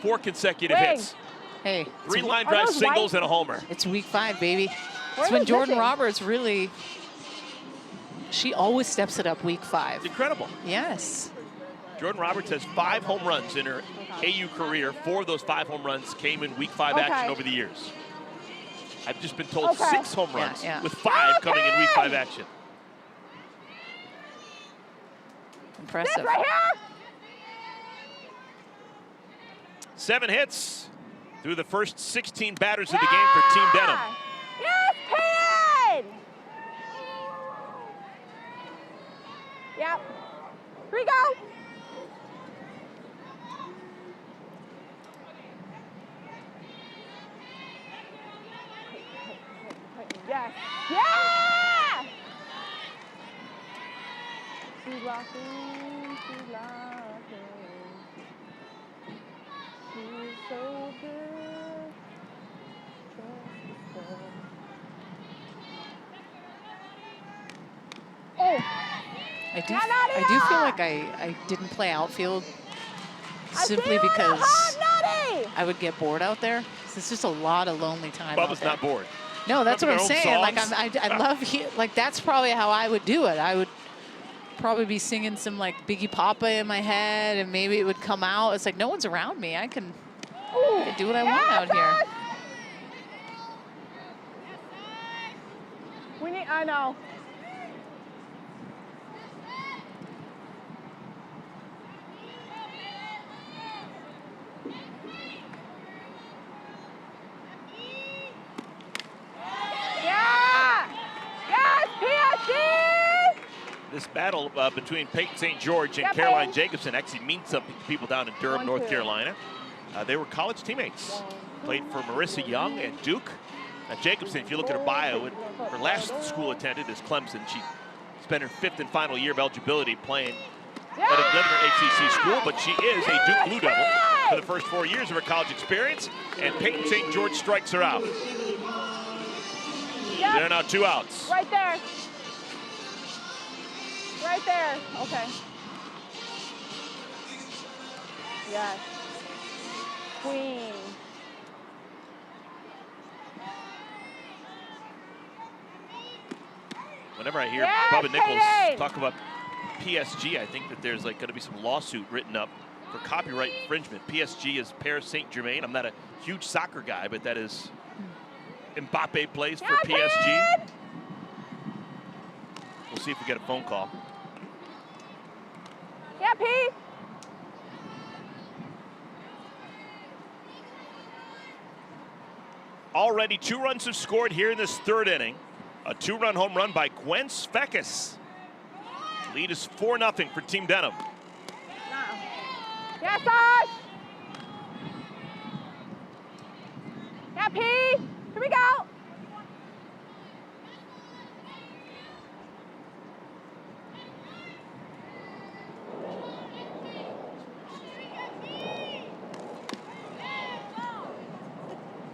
4 consecutive hits. Hey. 3 line drive singles and a homer. It's week 5, baby. Where It's when is Jordan missing? Roberts really, she always steps it up week 5. It's incredible. Yes. Jordan Roberts has 5 home runs in her AU career. 4 of those 5 home runs came in week 5 action over the years. I've just been told 6 home runs with 5 coming in week 5 action. Impressive. This right here. 7 hits through the first 16 batters of the game for Team Denham. Yes, Peyton! go. Yes. Yeah! She's laughing, she's laughing. She's so good. Oh! I do feel like I didn't play outfield simply because I would get bored out there. It's just a lot of lonely time. Bubba's not bored. No, that's what I'm Remember their saying. own Like songs? I love like that's probably how I would do it. I would probably be singing some like Biggie Papa in my head, and maybe it would come out. It's like no one's around me. I can do what I want out here. We need. I know. This battle between Peyton St. George and Caroline Jacobson actually means something to people down in Durham, North Carolina. They were college teammates. Played for Marissa Young and Duke. Jacobson, if you look at her bio, her last school attended is Clemson. She spent her 5th and final year of eligibility playing at another ACC school, but she is a Duke Blue Devil for the first 4 years of her college experience, and Peyton St. George strikes her out. There are now 2 outs. Right there. Right there. Okay. Yes. Queen. Whenever I hear Bubba Nichols talk about PSG, I think that there's like going to be some lawsuit written up for copyright infringement. PSG is Paris Saint-Germain. I'm not a huge soccer guy, but that is Mbappe plays for PSG. We'll see if we get a phone call. Yeah, P. Already 2 runs have scored here in this 3rd inning. A 2-run home run by Gwen Svekis. Lead is 4-0 for Team Denham. Yes, Ash. Yeah, P. Here we go.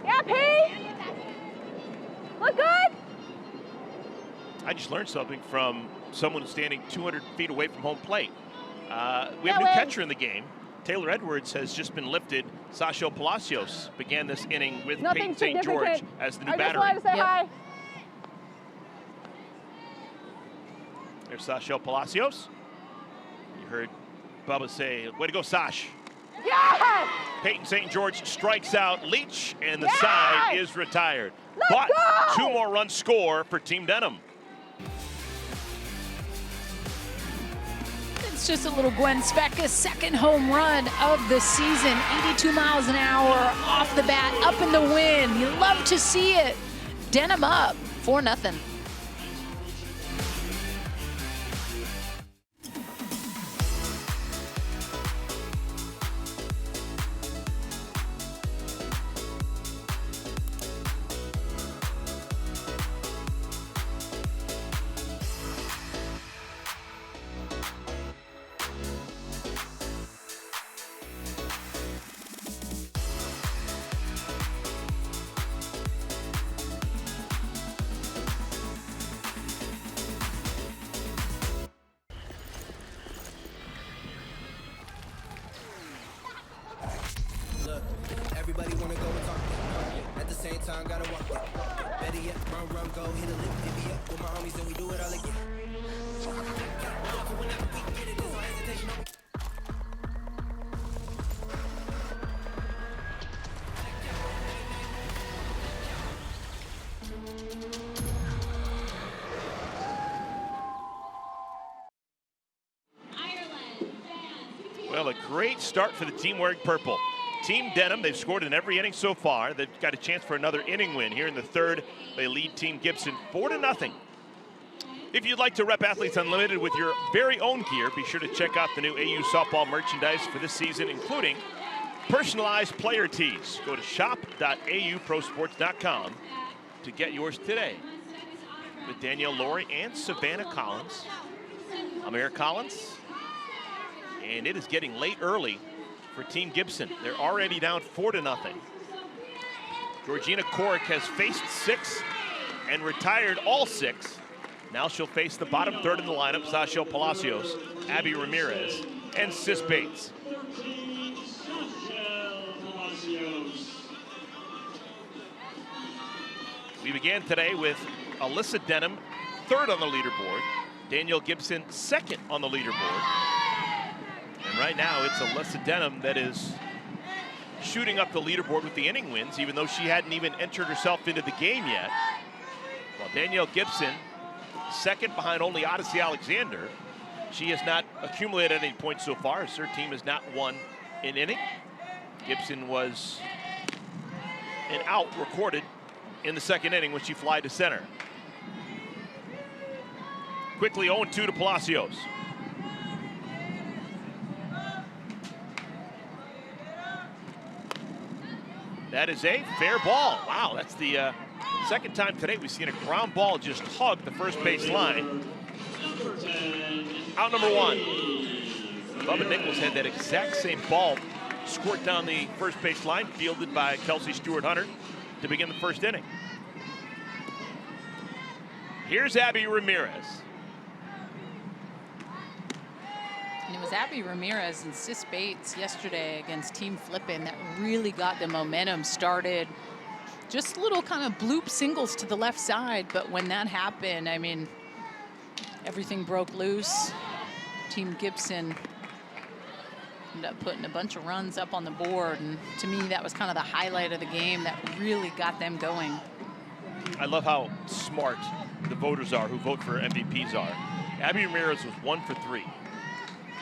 Yeah, P. Look good. I just learned something from someone standing 200 feet away from home plate. We have a new catcher in the game. Taylor Edwards has just been lifted. Sasha Palacios began this inning with Peyton St. George as the new batter. I just wanted to say hi. There's Sasha Palacios. You heard Bubba say, way to go, Sash. Yes! Peyton St. George strikes out Leach, and the side is retired. But 2 more runs score for Team Denham. It's just a little Gwen Svekis, 2nd home run of the season. 82 miles an hour off the bat, up in the wind. You love to see it. Denham up, 4-0. Everybody wanna go and talk it. At the same time, gotta walk it. Better yet, run, go, hit a lick, divvy up with my homies, and we do it all again. Well, a great start for the team wearing purple. Team Denham, they've scored in every inning so far. They've got a chance for another inning win here in the 3rd. They lead Team Gibson 4-0. If you'd like to rep Athletes Unlimited with your very own gear, be sure to check out the new AU softball merchandise for this season, including personalized player tees. Go to shop.auprosports.com to get yours today. With Danielle Laurie and Savannah Collins. I'm Eric Collins. And it is getting late early for Team Gibson. They're already down 4-0. Georgina Korick has faced 6 and retired all 6. Now she'll face the bottom third in the lineup, Sasha Palacios, Abby Ramirez, and Sis Bates. We began today with Alyssa Denham, 3rd on the leaderboard. Danielle Gibson, 2nd on the leaderboard. And right now it's Alyssa Denham that is shooting up the leaderboard with the inning wins, even though she hadn't even entered herself into the game yet. While Danielle Gibson, 2nd behind only Odyssey Alexander. She has not accumulated any points so far, as her team has not won an inning. Gibson was an out recorded in the 2nd inning when she flied to center. Quickly 0-2 to Palacios. That is a fair ball. Wow, that's the 2nd time today we've seen a ground ball just hug the first base line. Out number 1. Bubba Nichols had that exact same ball squirt down the first base line, fielded by Kelsey Stewart-Hunter to begin the 1st inning. Here's Abby Ramirez. And it was Abby Ramirez and Sis Bates yesterday against Team Flippin that really got the momentum started. Just little kind of bloop singles to the left side, but when that happened, I mean, everything broke loose. Team Gibson ended up putting a bunch of runs up on the board, and to me, that was kind of the highlight of the game that really got them going. I love how smart the voters are who vote for MVPs are. Abby Ramirez was 1 for 3.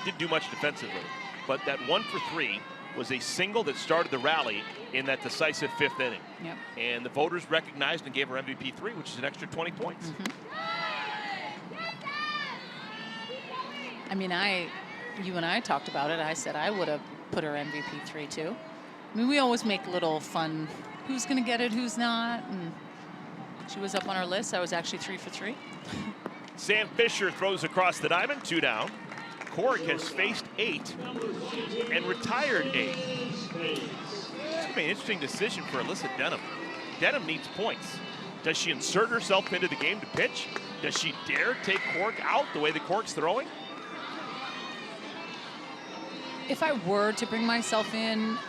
Didn't do much defensively, but that 1 for 3 was a single that started the rally in that decisive 5th inning. Yep. And the voters recognized and gave her MVP 3, which is an extra 20 points. I mean, you and I talked about it. I said I would have put her MVP 3 too. I mean, we always make little fun, who's gonna get it, who's not, and she was up on our list. I was actually 3 for 3. Sam Fisher throws across the diamond, 2 down. Korick has faced 8 and retired 8. It's going to be an interesting decision for Alyssa Denham. Denham needs points. Does she insert herself into the game to pitch? Does she dare take Korick out the way that Korick's throwing? If I were to bring myself in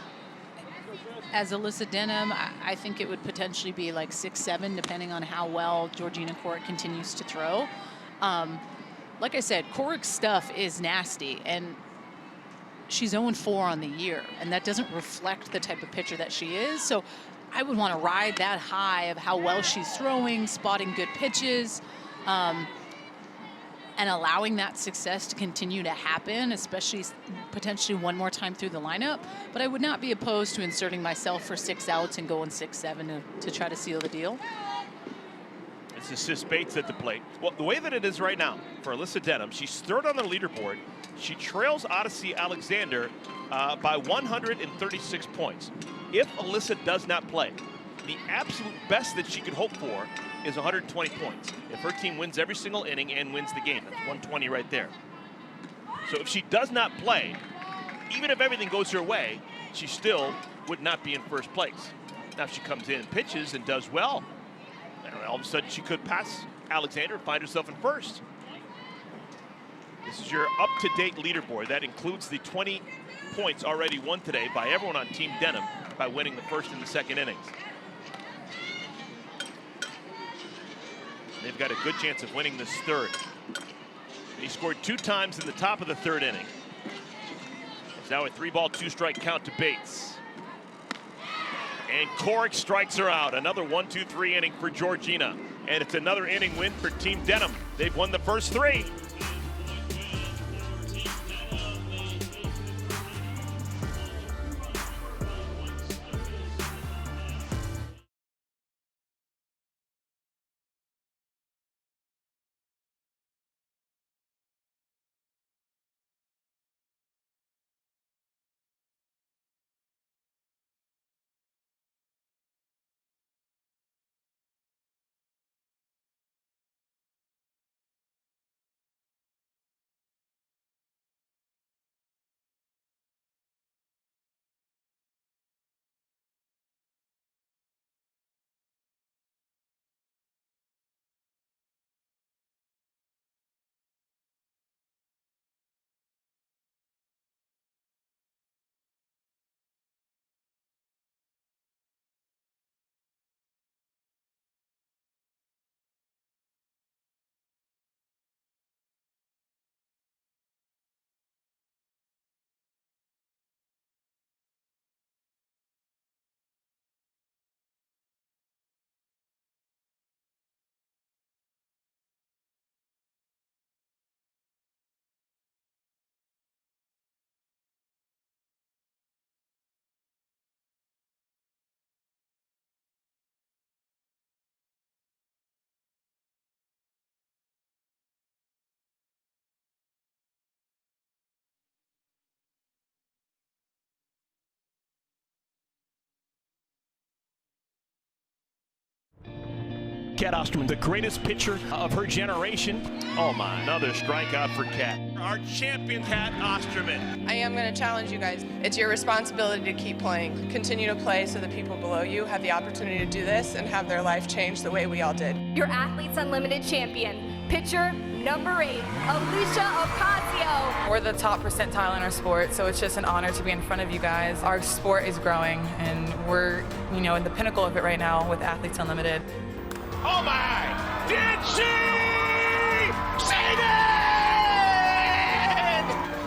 as Alyssa Denham, I think it would potentially be like 6-7, depending on how well Georgina Korick continues to throw. Like I said, Korick's stuff is nasty, and she's 0-4 on the year, and that doesn't reflect the type of pitcher that she is. So I would want to ride that high of how well she's throwing, spotting good pitches, and allowing that success to continue to happen, especially potentially one more time through the lineup. But I would not be opposed to inserting myself for 6 outs and going 6-7 to try to seal the deal. This is Sis Bates at the plate. Well, the way that it is right now for Alyssa Denham, she's 3rd on the leaderboard. She trails Odyssey Alexander by 136 points. If Alyssa does not play, the absolute best that she could hope for is 120 points. If her team wins every single inning and wins the game, that's 120 right there. So if she does not play, even if everything goes her way, she still would not be in 1st place. Now if she comes in and pitches and does well, all of a sudden she could pass Alexander and find herself in 1st. This is your up-to-date leaderboard. That includes the 20 points already won today by everyone on Team Denham by winning the 1st and the 2nd innings. They've got a good chance of winning this 3rd. He scored 2 times in the top of the 3rd inning. It's now a 3-ball, 2-strike count to Bates. And Korick strikes her out. Another 1-2-3 inning for Georgina. And it's another inning win for Team Denham. They've won the first 3. Cat Osterman, the greatest pitcher of her generation. Oh my, another strikeout for Cat. Our champion, Cat Osterman. I am going to challenge you guys. It's your responsibility to keep playing. Continue to play so the people below you have the opportunity to do this and have their life change the way we all did. Your Athletes Unlimited champion, pitcher number 8, Alicia Ocasio. We're the top percentile in our sport, so it's just an honor to be in front of you guys. Our sport is growing, and we're, in the pinnacle of it right now with Athletes Unlimited. Oh my! Did she say it?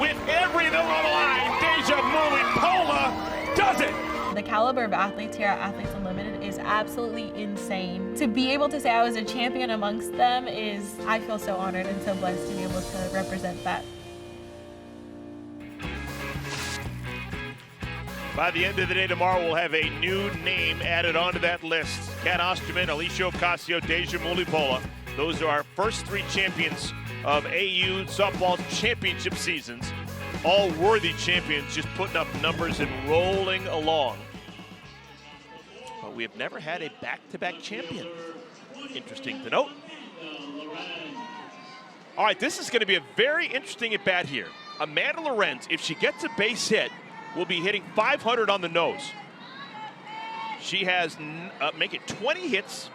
With everything on the line, Deja Mulipola does it! The caliber of athletes here at Athletes Unlimited is absolutely insane. To be able to say I was a champion amongst them I feel so honored and so blessed to be able to represent that. By the end of the day tomorrow, we'll have a new name added onto that list. Cat Osterman, Alicia Ocasio, Deja Mulipola. Those are our first 3 champions of AU softball championship seasons. All worthy champions, just putting up numbers and rolling along. But we have never had a back-to-back champion. Interesting to note. All right, this is going to be a very interesting at-bat here. Amanda Lorenz, if she gets a base hit, will be hitting 500 on the nose. She has make it 20 hits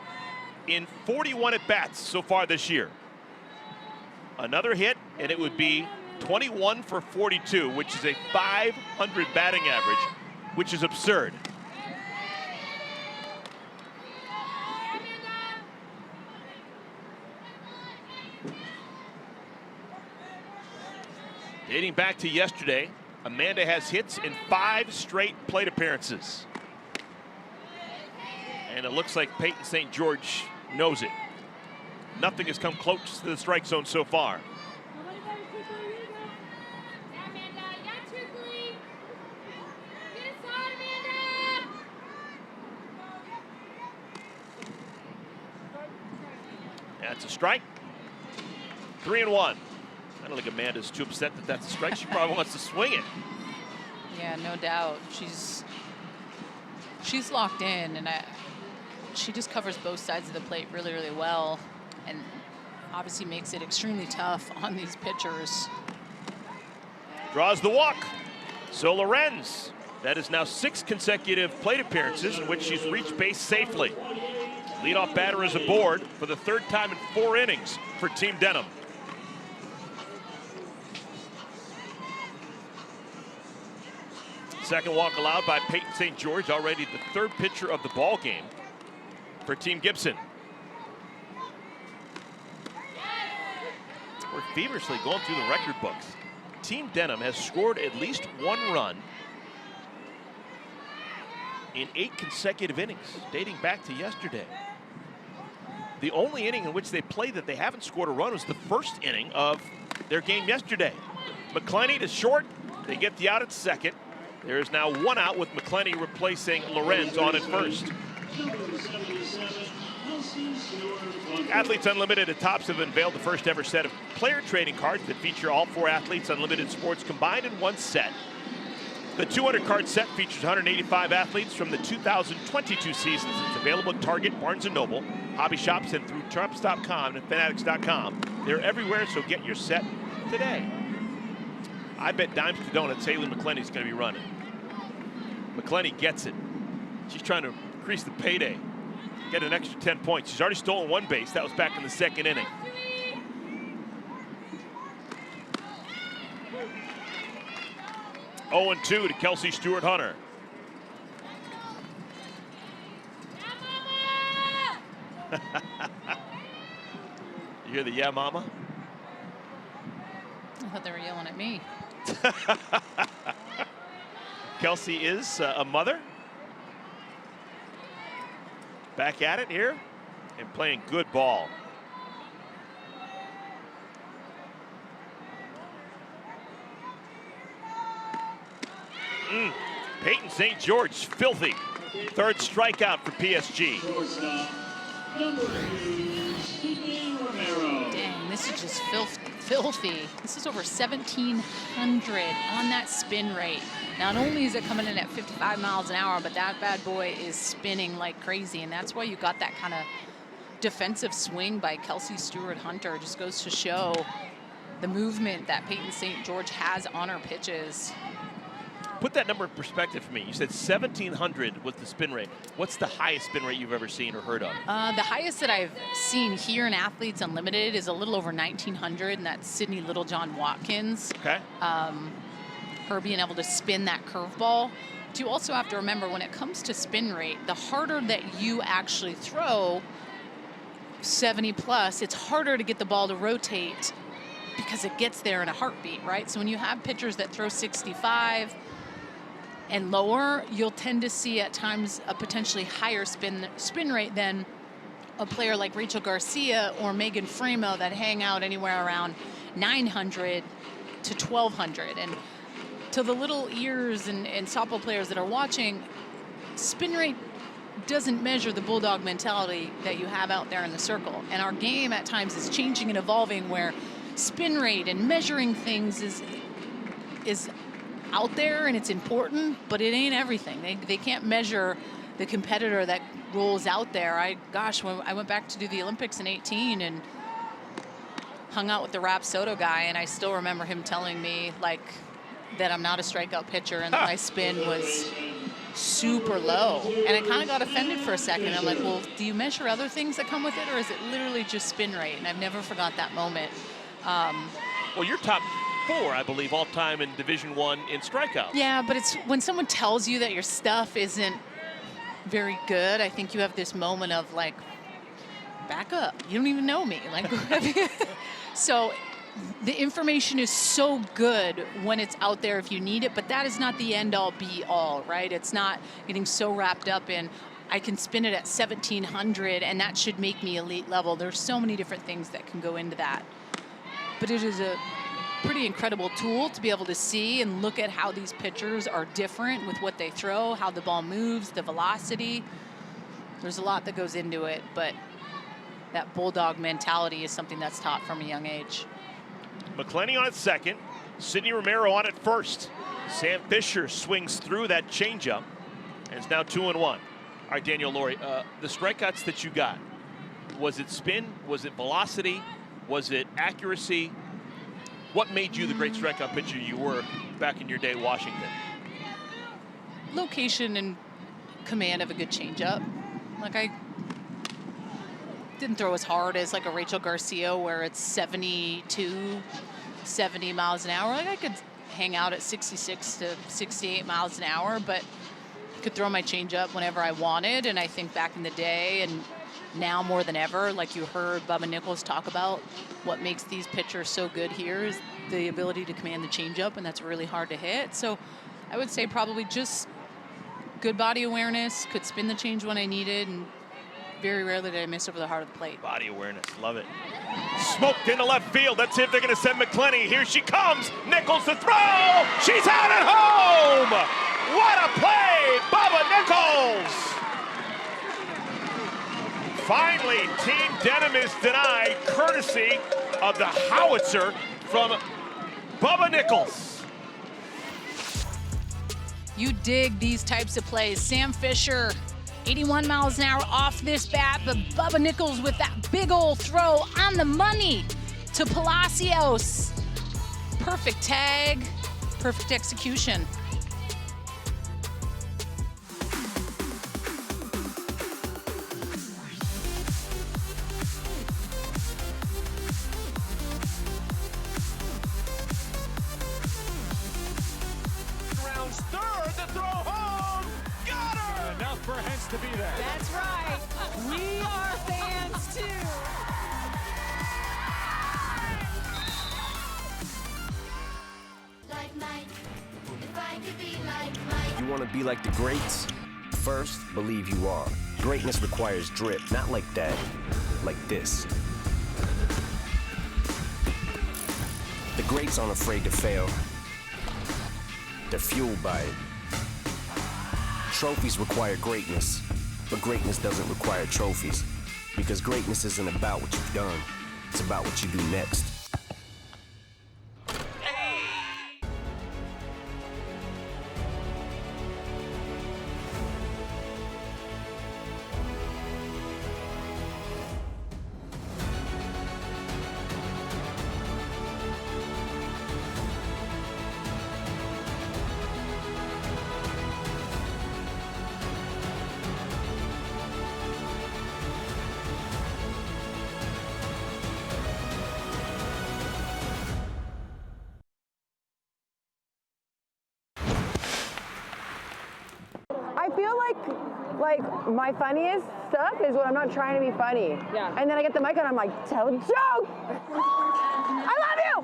in 41 at-bats so far this year. Another hit, and it would be 21 for 42, which is a 500 batting average, which is absurd. Dating back to yesterday, Amanda has hits in 5 straight plate appearances. And it looks like Peyton St. George knows it. Nothing has come close to the strike zone so far. That's a strike. 3-1. I don't think Amanda's too upset that that's a strike. She probably wants to swing it. Yeah, no doubt. She's locked in, and she just covers both sides of the plate really, really well, and obviously makes it extremely tough on these pitchers. Draws the walk. So Lorenz, that is now 6 consecutive plate appearances in which she's reached base safely. Leadoff batter is aboard for the 3rd time in 4 innings for Team Denham. Second walk allowed by Peyton St. George, already the 3rd pitcher of the ball game for Team Gibson. We're feverishly going through the record books. Team Denham has scored at least 1 run in 8 consecutive innings, dating back to yesterday. The only inning in which they played that they haven't scored a run was the 1st inning of their game yesterday. McClenny to short. They get the out at second. There is now 1 out with McClenny replacing Lorenz on at first. Athletes Unlimited at Tops have unveiled the first ever set of player trading cards that feature all 4 Athletes Unlimited sports combined in one set. The 200 card set features 185 athletes from the 2022 seasons. It's available at Target, Barnes & Noble, hobby shops, and through Trumps.com and Fanatics.com. They're everywhere, so get your set today. I bet dimes to donuts Haley McClenny's going to be running. McClenny gets it. She's trying to increase the payday, get an extra 10 points. She's already stolen 1 base. That was back in the 2nd inning. Oh, 2 to Kelsey Stewart-Hunter. You hear the yeah, mama? I thought they were yelling at me. Kelsey is a mother. Back at it here and playing good ball. Peyton St. George, filthy. 3rd strikeout for PSG. Dang, this is just filthy. This is over 1,700 on that spin rate. Not only is it coming in at 55 miles an hour, but that bad boy is spinning like crazy, and that's why you got that kind of defensive swing by Kelsey Stewart-Hunter just goes to show the movement that Peyton St. George has on her pitches. Put that number in perspective for me. You said 1,700 was the spin rate. What's the highest spin rate you've ever seen or heard of? The highest that I've seen here in Athletes Unlimited is a little over 1,900, and that's Sydney Littlejohn Watkins. Okay. Her being able to spin that curveball. But you also have to remember, when it comes to spin rate, the harder that you actually throw, 70 plus, it's harder to get the ball to rotate because it gets there in a heartbeat, right? So when you have pitchers that throw 65 and lower, you'll tend to see at times a potentially higher spin rate than a player like Rachel Garcia or Megan Fremo that hang out anywhere around 900 to 1,200. And to the little ears and softball players that are watching, spin rate doesn't measure the bulldog mentality that you have out there in the circle. And our game at times is changing and evolving, where spin rate and measuring things is out there and it's important, but it ain't everything. They can't measure the competitor that rolls out there. When I went back to do the Olympics in 18 and hung out with the Rapsodo guy, and I still remember him telling me that I'm not a strikeout pitcher and that my spin was super low. And I kind of got offended for a second. I'm like, well, do you measure other things that come with it, or is it literally just spin rate? And I've never forgot that moment. Well, you're top 4, I believe, all time in Division I in strikeouts. Yeah, but it's when someone tells you that your stuff isn't very good, I think you have this moment of back up. You don't even know me. So the information is so good when it's out there if you need it, but that is not the end all be all, right? It's not getting so wrapped up in, I can spin it at 1,700 and that should make me elite level. There's so many different things that can go into that. But it is a pretty incredible tool to be able to see and look at how these pitchers are different with what they throw, how the ball moves, the velocity. There's a lot that goes into it, but that bulldog mentality is something that's taught from a young age. McClenny on at second, Sydney Romero on at first. Sam Fisher swings through that changeup and it's now 2-1. All right, Daniel Laurie, the strikeouts that you got, was it spin? Was it velocity? Was it accuracy? What made you the great strikeout pitcher you were back in your day at Washington? Location and command of a good changeup. I didn't throw as hard as a Rachel Garcia where it's 72, 70 miles an hour. I could hang out at 66 to 68 miles an hour, but could throw my changeup whenever I wanted. And I think back in the day and now more than ever, you heard Bubba Nichols talk about, what makes these pitchers so good here is the ability to command the changeup, and that's really hard to hit. So I would say probably just good body awareness, could spin the change when I needed, and very rarely did I miss over the heart of the plate. Body awareness, love it. Smoked into left field. Let's see if they're going to send McClenny. Here she comes. Nichols to throw. She's out at home. What a play, Bubba Nichols. Finally, Team Denim is denied, courtesy of the howitzer from Bubba Nichols. You dig these types of plays. Sam Fisher, 81 miles an hour off this bat, but Bubba Nichols with that big old throw on the money to Palacios. Perfect tag, perfect execution. For Hens to be there. That's right. We are fans too. Like Mike, if I could be like Mike. You want to be like the greats? First, believe you are. Greatness requires drip, not like that, like this. The greats aren't afraid to fail. They're fueled by it. Trophies require greatness, but greatness doesn't require trophies, because greatness isn't about what you've done, it's about what you do next. feel like my funniest stuff is when I'm not trying to be funny. Yeah. And then I get the mic and I'm like, tell a joke. I love you.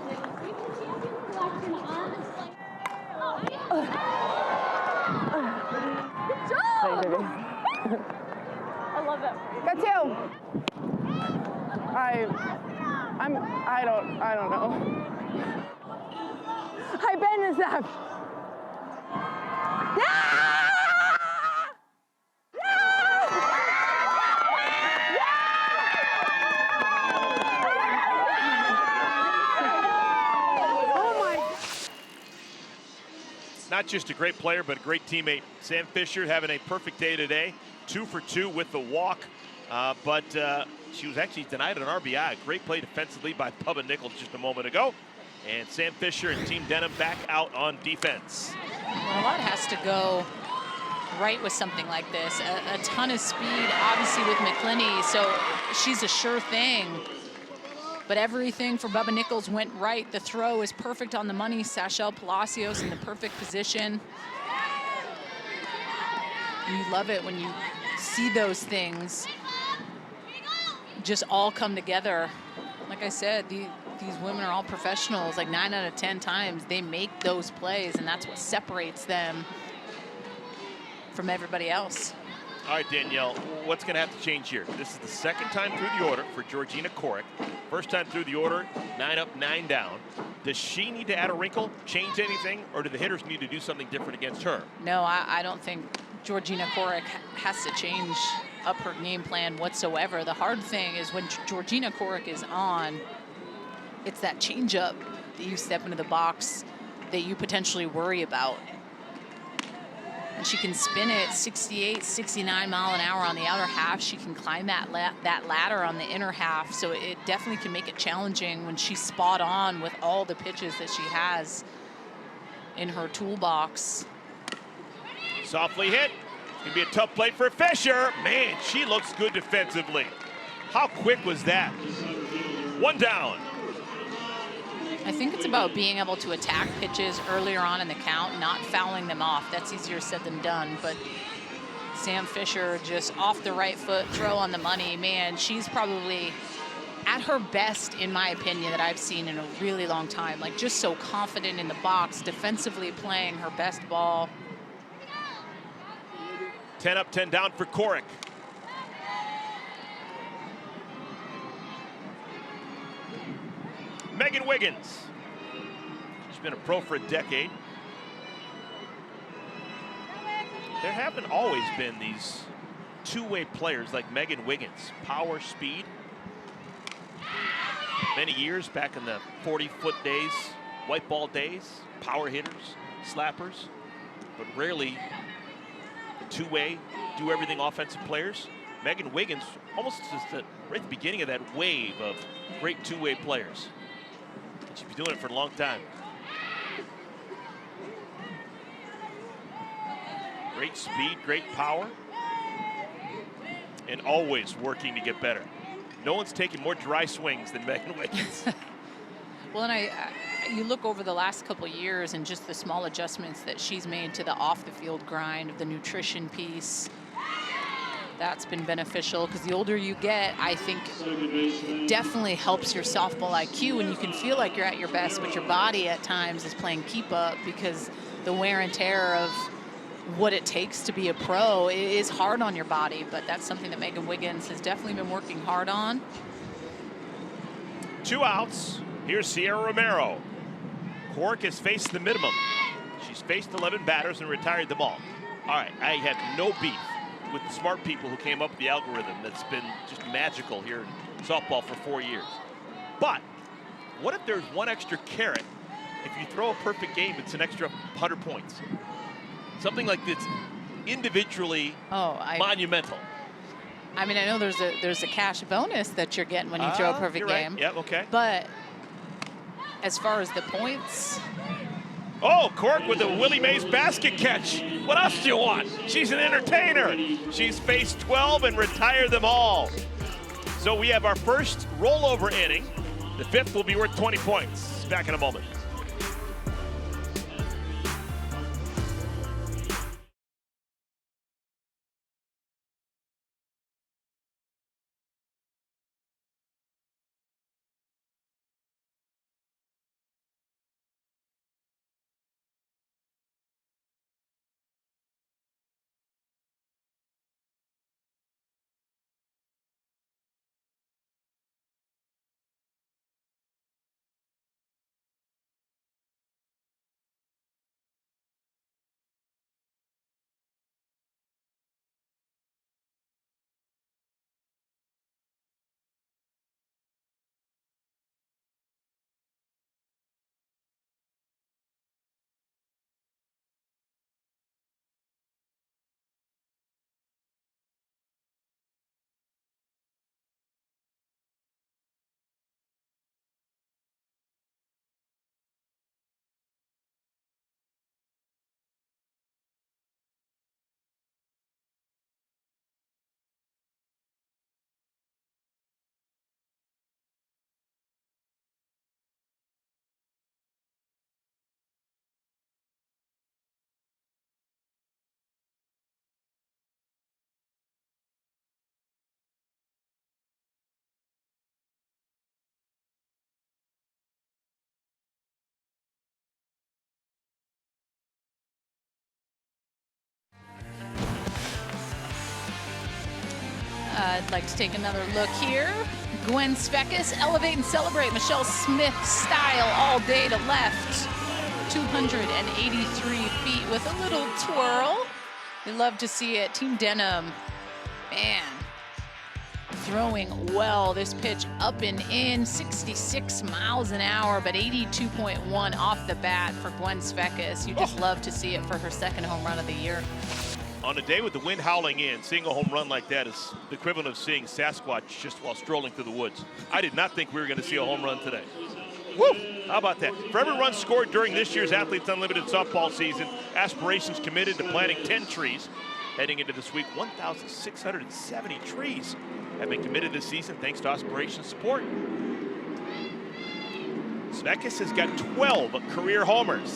Good job. I love that. Got two. I don't know. Hi, Ben and Zach. Not just a great player, but a great teammate. Sam Fisher having a perfect day today. 2 for 2 with the walk, but she was actually denied an RBI. Great play defensively by Bubba Nichols just a moment ago. And Sam Fisher and Team Denham back out on defense. Well, a lot has to go right with something like this. A ton of speed, obviously, with McClinney, so she's a sure thing. But everything for Bubba Nichols went right. The throw is perfect on the money. Sachelle Palacios in the perfect position. And you love it when you see those things just all come together. Like I said, these women are all professionals. Like 9 out of 10 times they make those plays, and that's what separates them from everybody else. All right, Danielle, what's going to have to change here? This is the second time through the order for Georgina Korek. First time through the order, 9 up, 9 down. Does she need to add a wrinkle, change anything, or do the hitters need to do something different against her? No, I don't think Georgina Korek has to change up her game plan whatsoever. The hard thing is when Georgina Korek is on, it's that changeup that you step into the box that you potentially worry about. And she can spin it 68, 69 mile an hour on the outer half. She can climb that ladder on the inner half. So it definitely can make it challenging when she's spot on with all the pitches that she has in her toolbox. Softly hit. It's going to be a tough play for Fisher. Man, she looks good defensively. How quick was that? 1 down. I think it's about being able to attack pitches earlier on in the count, not fouling them off. That's easier said than done, but Sam Fisher just off the right foot, throw on the money. Man, she's probably at her best, in my opinion, that I've seen in a really long time. Like, just so confident in the box, defensively playing her best ball. 10 up, 10 down for Korek. Megan Wiggins. She's been a pro for a decade. There haven't always been these two-way players like Megan Wiggins. Power, speed. Many years back in the 40-foot days, white ball days, power hitters, slappers, but rarely the two-way, do everything offensive players. Megan Wiggins almost just right at the beginning of that wave of great two-way players. She's been doing it for a long time. Great speed, great power, and always working to get better. No one's taken more dry swings than Megan Wiggins. Well, and you look over the last couple of years and just the small adjustments that she's made to the off-the-field grind of the nutrition piece. That's been beneficial because the older you get, I think it definitely helps your softball IQ, and you can feel like you're at your best, but your body at times is playing keep up because the wear and tear of what it takes to be a pro is hard on your body, but that's something that Megan Wiggins has definitely been working hard on. 2 outs. Here's Sierra Romero. Korek has faced the minimum. She's faced 11 batters and retired them all. All right, I have no beef with the smart people who came up with the algorithm that's been just magical here in softball for 4 years. But what if there's one extra carrot? If you throw a perfect game, it's an extra 100 points. Something like this, individually monumental. I mean, I know there's a cash bonus that you're getting when you throw a perfect game. Right. Yep, okay. But as far as the points, oh, Korek with a Willie Mays basket catch. What else do you want? She's an entertainer. She's faced 12 and retired them all. So we have our first rollover inning. The 5th will be worth 20 points. Back in a moment. I'd like to take another look here. Gwen Svekis, elevate and celebrate Michelle Smith style all day to left. 283 feet with a little twirl. We love to see it. Team Denim, man, throwing well. This pitch up and in, 66 miles an hour, but 82.1 off the bat for Gwen Svekis. You just love to see it for her second home run of the year. On a day with the wind howling in, seeing a home run like that is the equivalent of seeing Sasquatch just while strolling through the woods. I did not think we were going to see a home run today. Woo! How about that? For every run scored during this year's Athletes Unlimited softball season, Aspirations committed to planting 10 trees. Heading into this week, 1,670 trees have been committed this season thanks to Aspirations support. Svekis has got 12 career homers.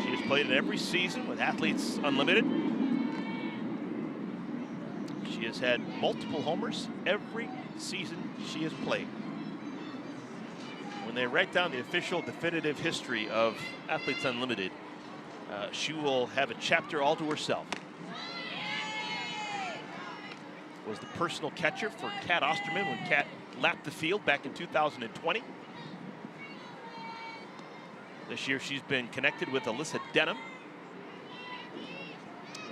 She has played in every season with Athletes Unlimited. She has had multiple homers every season she has played. When they write down the official definitive history of Athletes Unlimited, she will have a chapter all to herself. Was the personal catcher for Kat Osterman when Kat lapped the field back in 2020. This year she's been connected with Alyssa Denham.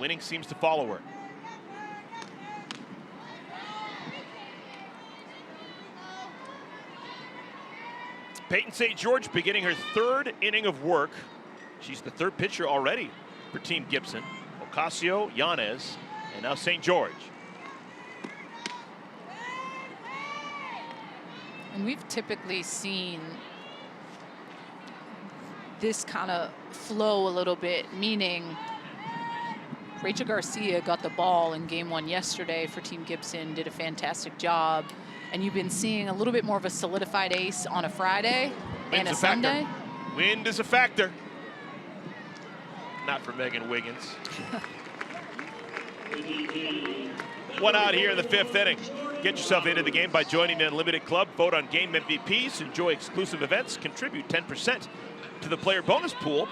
Winning seems to follow her. Peyton St. George beginning her third inning of work. She's the third pitcher already for Team Gibson. Ocasio, Yanez, and now St. George. And we've typically seen this kind of flow a little bit, meaning Rachel Garcia got the ball in game 1 yesterday for Team Gibson, did a fantastic job. And you've been seeing a little bit more of a solidified ace on a Friday and a Sunday. Wind is a factor. Not for Megan Wiggins. One out here in the 5th inning. Get yourself into the game by joining the Unlimited Club. Vote on game MVPs, enjoy exclusive events, contribute 10% to the player bonus pool,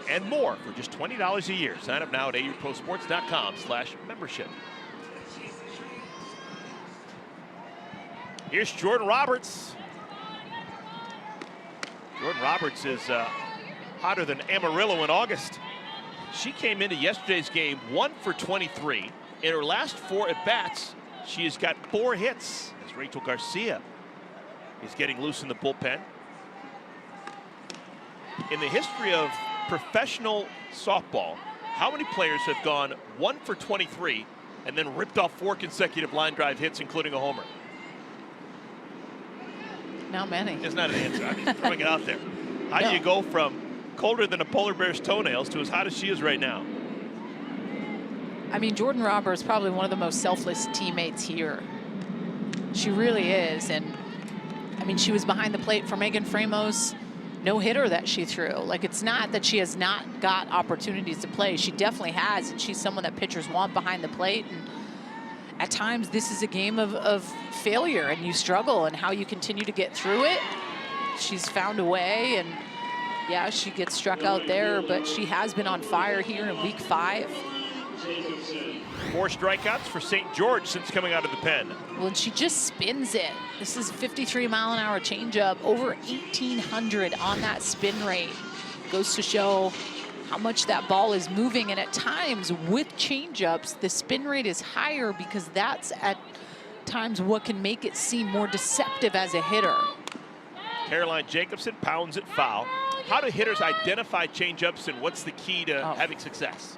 and more for just $20 a year. Sign up now at auprosports.com/membership. Here's Jordan Roberts. Jordan Roberts is hotter than Amarillo in August. She came into yesterday's game 1 for 23. In her last 4 at-bats, she has got 4 hits as Rachel Garcia is getting loose in the bullpen. In the history of professional softball, how many players have gone 1 for 23 and then ripped off 4 consecutive line drive hits, including a homer? Not many. There's not an answer. I'm just throwing it out there. How do you go from colder than a polar bear's toenails to as hot as she is right now? I mean, Jordan Roberts is probably one of the most selfless teammates here. She really is. And I mean, she was behind the plate for Megan Framo's no-hitter that she threw. Like, it's not that she has not got opportunities to play. She definitely has, and she's someone that pitchers want behind the plate. And at times, this is a game of failure, and you struggle, and how you continue to get through it. She's found a way, and yeah, she gets struck out there, but she has been on fire here in week 5. 4 strikeouts for St. George since coming out of the pen. Well, and she just spins it. This is 53-mile-an-hour changeup, over 1,800 on that spin rate. Goes to show how much that ball is moving, and at times with changeups, the spin rate is higher because that's at times what can make it seem more deceptive as a hitter. Caroline Jacobson pounds it foul. How do hitters identify changeups, and what's the key to having success?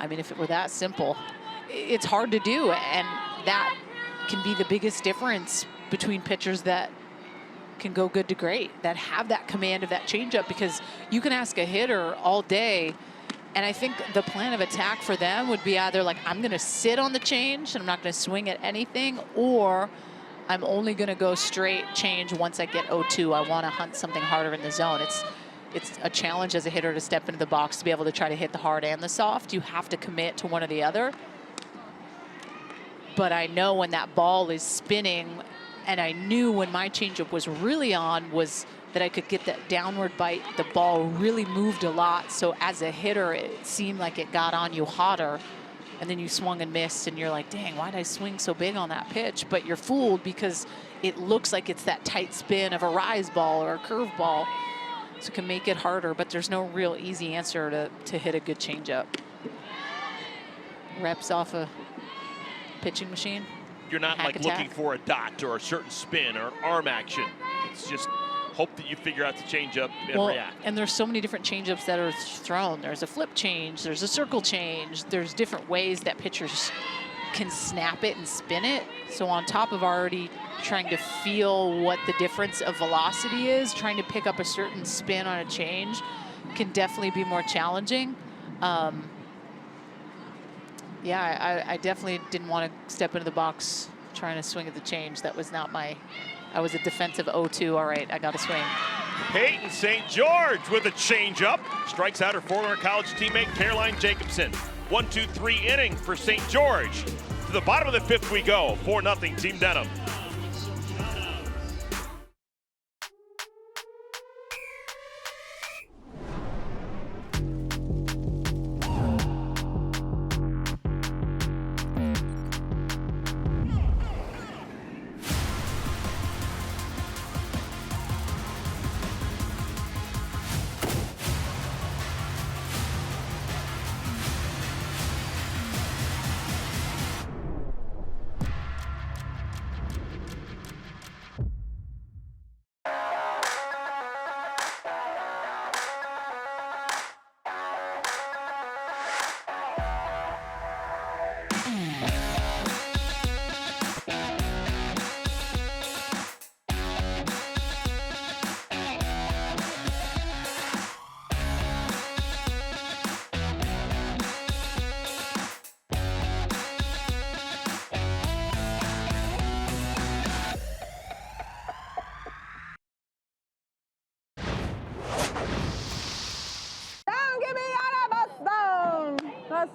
I mean, if it were that simple, it's hard to do, and that can be the biggest difference between pitchers that can go good to great, that have that command of that changeup, because you can ask a hitter all day, and I think the plan of attack for them would be either like, I'm going to sit on the change and I'm not going to swing at anything, or I'm only going to go straight change once I get 0-2. I want to hunt something harder in the zone. It's a challenge as a hitter to step into the box to be able to try to hit the hard and the soft. You have to commit to one or the other. But I know when that ball is spinning, and I knew when my changeup was really on, was that I could get that downward bite. The ball really moved a lot. So as a hitter, it seemed like it got on you hotter. and then you swung and missed, and you're like, dang, why did I swing so big on that pitch? But you're fooled because it looks like it's that tight spin of a rise ball or a curve ball. So it can make it harder, but there's no real easy answer to hit a good changeup. Reps off a pitching machine. You're not Hack like attack. looking for a dot or a certain spin or arm action. It's just hope that you figure out the changeup and react. And there's so many different changeups that are thrown. There's a flip change, there's a circle change, there's different ways that pitchers can snap it and spin it. So on top of already trying to feel what the difference of velocity is, trying to pick up a certain spin on a change can definitely be more challenging. Yeah, I definitely didn't want to step into the box trying to swing at the change. That was not my, I was a defensive 0-2. All right, I got to swing. Peyton St. George with a changeup. Strikes out her former college teammate Caroline Jacobson. 1-2-3 inning for St. George. To the bottom of the fifth we go. 4-0 Team Denham.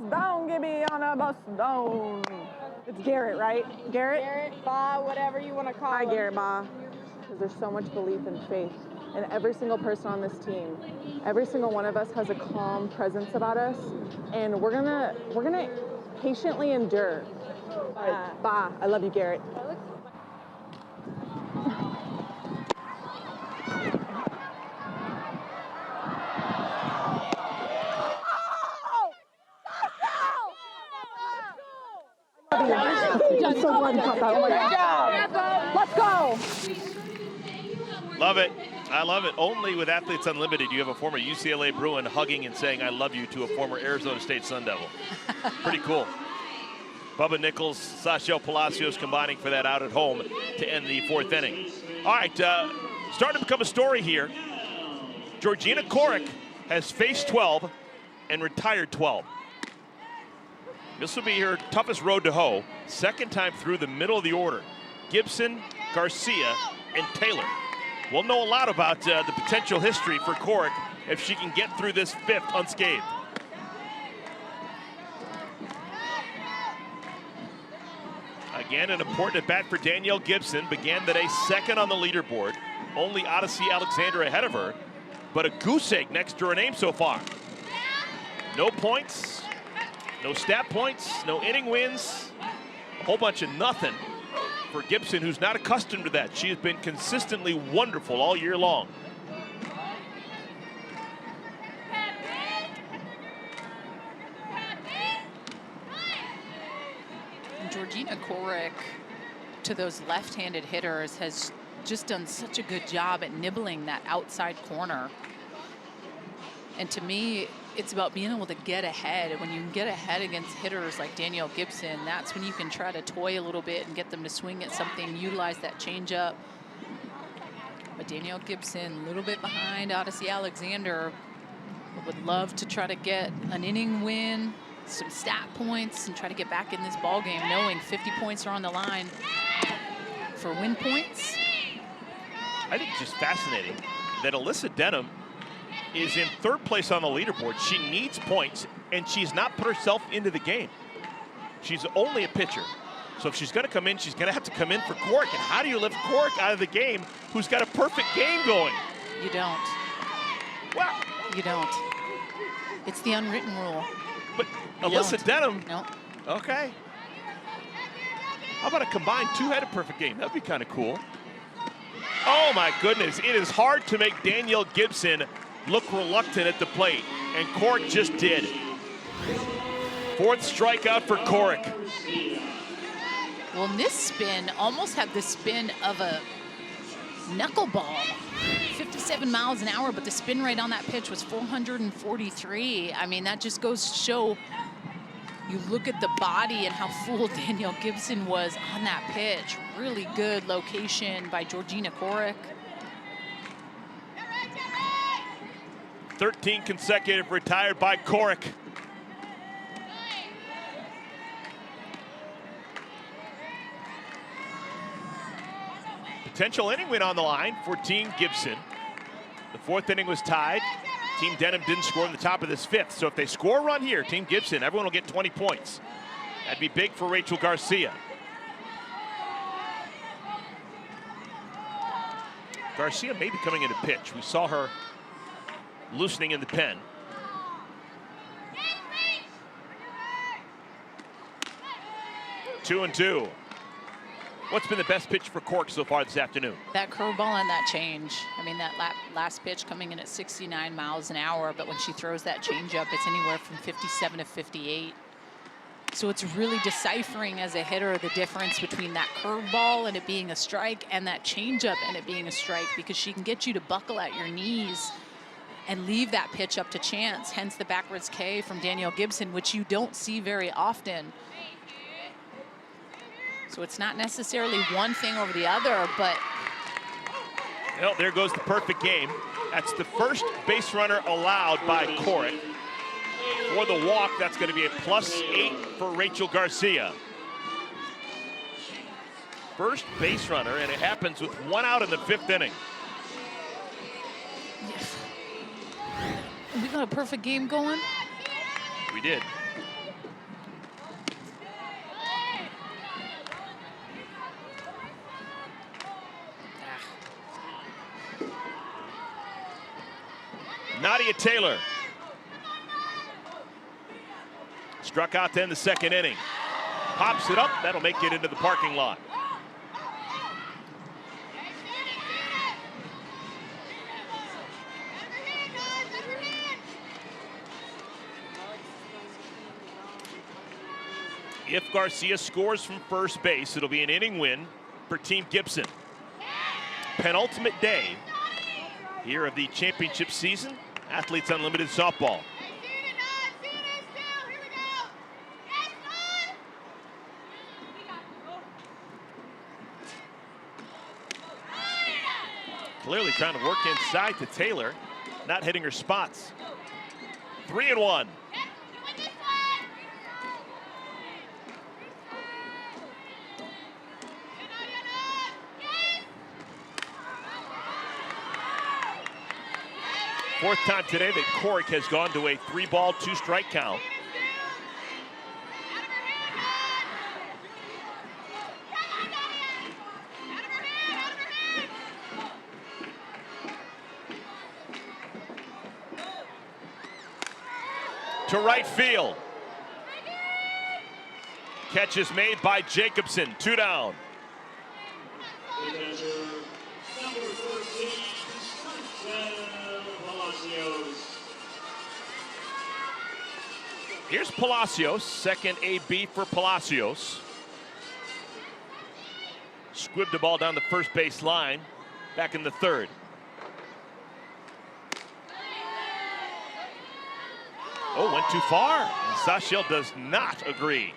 Down, give me on a bus down. It's Garrett, right? Garrett? Garrett, Ba, whatever you want to call him. Hi, Garrett, Ba. Because there's so much belief and faith in every single person on this team. Every single one of us has a calm presence about us, and we're gonna patiently endure. Ba, I love you, Garrett. I'm so glad you caught that. Oh my God. Let's go. Love it. I love it. Only with Athletes Unlimited, you have a former UCLA Bruin hugging and saying, I love you to a former Arizona State Sun Devil. Pretty cool. Bubba Nichols, Sasha Palacios combining for that out at home to end the fourth inning. All right, starting to become a story here. Georgina Korick has faced 12 and retired 12. This will be her toughest road to hoe. Second time through the middle of the order. Gibson, Garcia, and Taylor. We'll know a lot about the potential history for Korick if she can get through this fifth unscathed. Again, an important at-bat for Danielle Gibson. Began the day second on the leaderboard. Only Odyssey Alexander ahead of her, but a goose egg next to her name so far. No points, no stat points, no inning wins, a whole bunch of nothing for Gibson, who's not accustomed to that. She has been consistently wonderful all year long. Georgina Korick, to those left-handed hitters, has just done such a good job at nibbling that outside corner. And to me, it's about being able to get ahead. And when you can get ahead against hitters like Danielle Gibson, that's when you can try to toy a little bit and get them to swing at something, utilize that changeup. But Danielle Gibson, a little bit behind Odyssey Alexander, would love to try to get an inning win, some stat points, and try to get back in this ball game, knowing 50 points are on the line for win points. I think it's just fascinating that Alyssa Denham is in third place on the leaderboard. She needs points, and she's not put herself into the game. She's only a pitcher. So if she's going to come in, she's going to have to come in for Korick. And how do you lift Korick out of the game who's got a perfect game going? You don't. Wow. You don't. It's the unwritten rule. But Alyssa Denham Okay. How about a combined two-headed perfect game? That'd be kind of cool. Oh my goodness, it is hard to make Danielle Gibson look reluctant at the plate, and Cork just did. Fourth strikeout for Cork. Well, this spin almost had the spin of a knuckleball. 57 miles an hour, but the spin rate on that pitch was 443. I mean, that just goes to show, you look at the body and how full Danielle Gibson was on that pitch. Really good location by Georgina Corrick. 13 consecutive retired by Corrick. Potential inning win on the line for Team Gibson. The fourth inning was tied. Team Denham didn't score in the top of this fifth. So if they score a run here, Team Gibson, everyone will get 20 points. That'd be big for Rachel Garcia. Garcia may be coming into pitch. We saw her loosening in the pen. Two and two. What's been the best pitch for Cork so far this afternoon? That curveball and that change. I mean, that last pitch coming in at 69 miles an hour, but when she throws that changeup, it's anywhere from 57 to 58. So it's really deciphering as a hitter the difference between that curveball and it being a strike and that changeup and it being a strike, because she can get you to buckle at your knees and leave that pitch up to chance, hence the backwards K from Danielle Gibson, which you don't see very often. So it's not necessarily one thing over the other, but... Well, there goes the perfect game. That's the first base runner allowed by Corrick. For the walk, that's going to be a +8 for Rachel Garcia. First base runner, and it happens with one out in the fifth inning. Yes. We got a perfect game going. We did. Nadia Taylor struck out to end the second inning. Pops it up, that'll make it into the parking lot. If Garcia scores from first base, it'll be an inning win for Team Gibson. Penultimate day here of the championship season, Athletes Unlimited Softball. Clearly trying to work inside to Taylor, not hitting her spots. 3-1. Fourth time today that Corrick has gone to a 3-ball, 2-strike count. To right field. Catch is made by Jacobson, 2 down. Here's Palacios, second AB for Palacios. Squibbed the ball down the first base line, back in the third. Oh, went too far. And Sachel does not agree.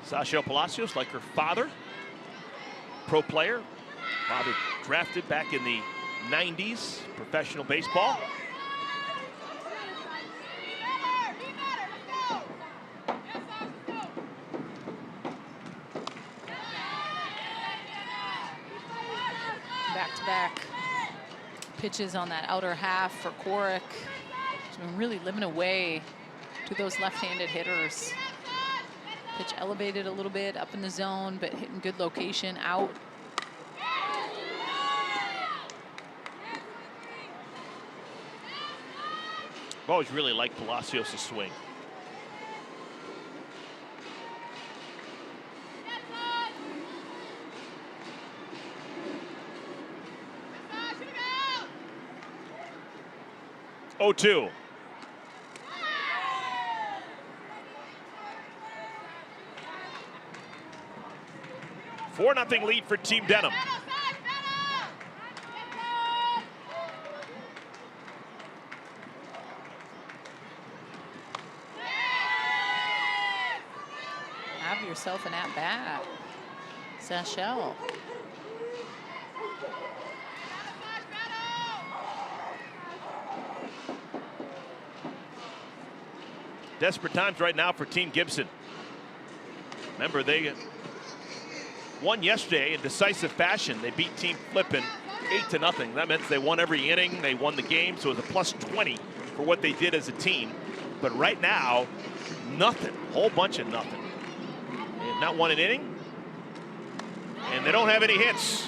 Sachel Palacios, like her father, pro player. Father drafted back in the 90s, professional baseball. Back-to-back pitches on that outer half for Corrick. She's been really living away to those left-handed hitters. Pitch elevated a little bit, up in the zone, but hitting good location, out. I've always really liked Palacios' swing. Oh, 2. Four nothing lead for Team Denham. Have yourself an at-bat, Sachel. Desperate times right now for Team Gibson. Remember, they won yesterday in decisive fashion. They beat Team Flippin 8-0. That meant they won every inning. They won the game, so it was a plus 20 for what they did as a team. But right now, nothing. Whole bunch of nothing. They have not won an inning, and they don't have any hits.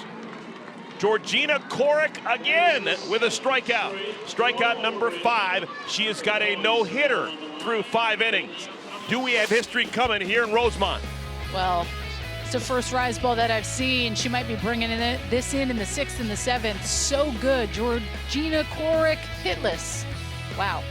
Georgina Korek again with a strikeout. Strikeout number 5. She has got a no-hitter through 5 innings. Do we have history coming here in Rosemont? Well, it's the first rise ball that I've seen. She might be bringing this in the 6th and the 7th. So good. Georgina Korek hitless. Wow.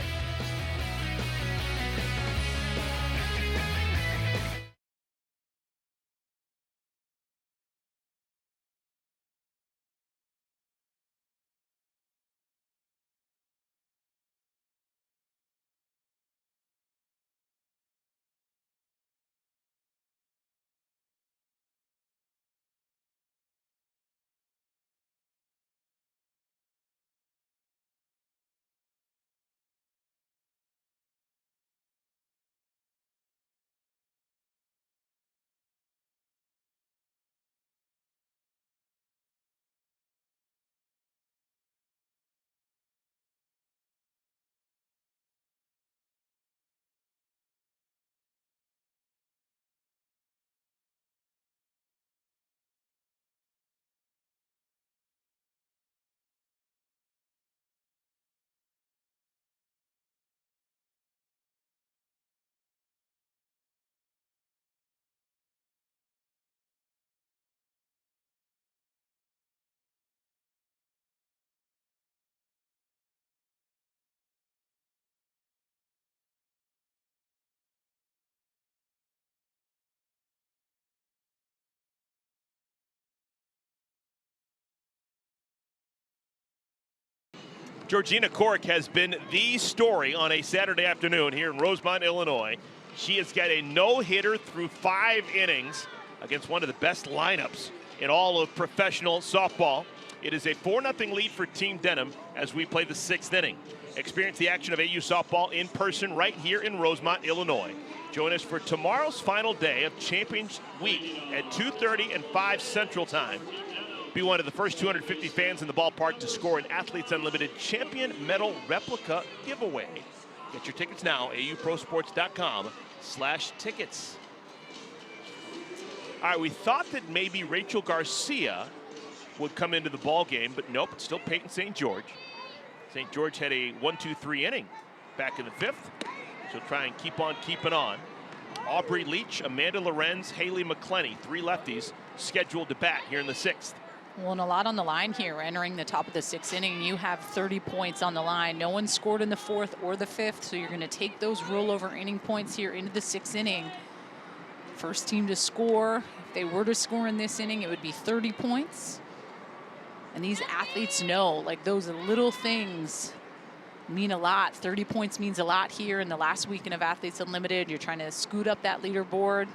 Georgina Korek has been the story on a Saturday afternoon here in Rosemont, Illinois. She has got a no-hitter through 5 innings against one of the best lineups in all of professional softball. It is a 4-0 lead for Team Denham as we play the 6th inning. Experience the action of AU softball in person right here in Rosemont, Illinois. Join us for tomorrow's final day of Champions Week at 2:30 and 5 Central Time. Be one of the first 250 fans in the ballpark to score an Athletes Unlimited Champion Medal Replica giveaway. Get your tickets now, auprosports.com/tickets. All right, we thought that maybe Rachel Garcia would come into the ball game, but nope, it's still Peyton St. George. St. George had a 1-2-3 inning back in the 5th. She'll try and keep on keeping on. Aubrey Leach, Amanda Lorenz, Haley McClenny, 3 lefties scheduled to bat here in the 6th. Well, and a lot on the line here. Entering the top of the 6th inning, you have 30 points on the line. No one scored in the 4th or the 5th, so you're going to take those rollover inning points here into the 6th inning. First team to score, if they were to score in this inning, it would be 30 points. And these athletes know, like, those little things mean a lot. 30 points means a lot here in the last weekend of Athletes Unlimited. You're trying to scoot up that leaderboard.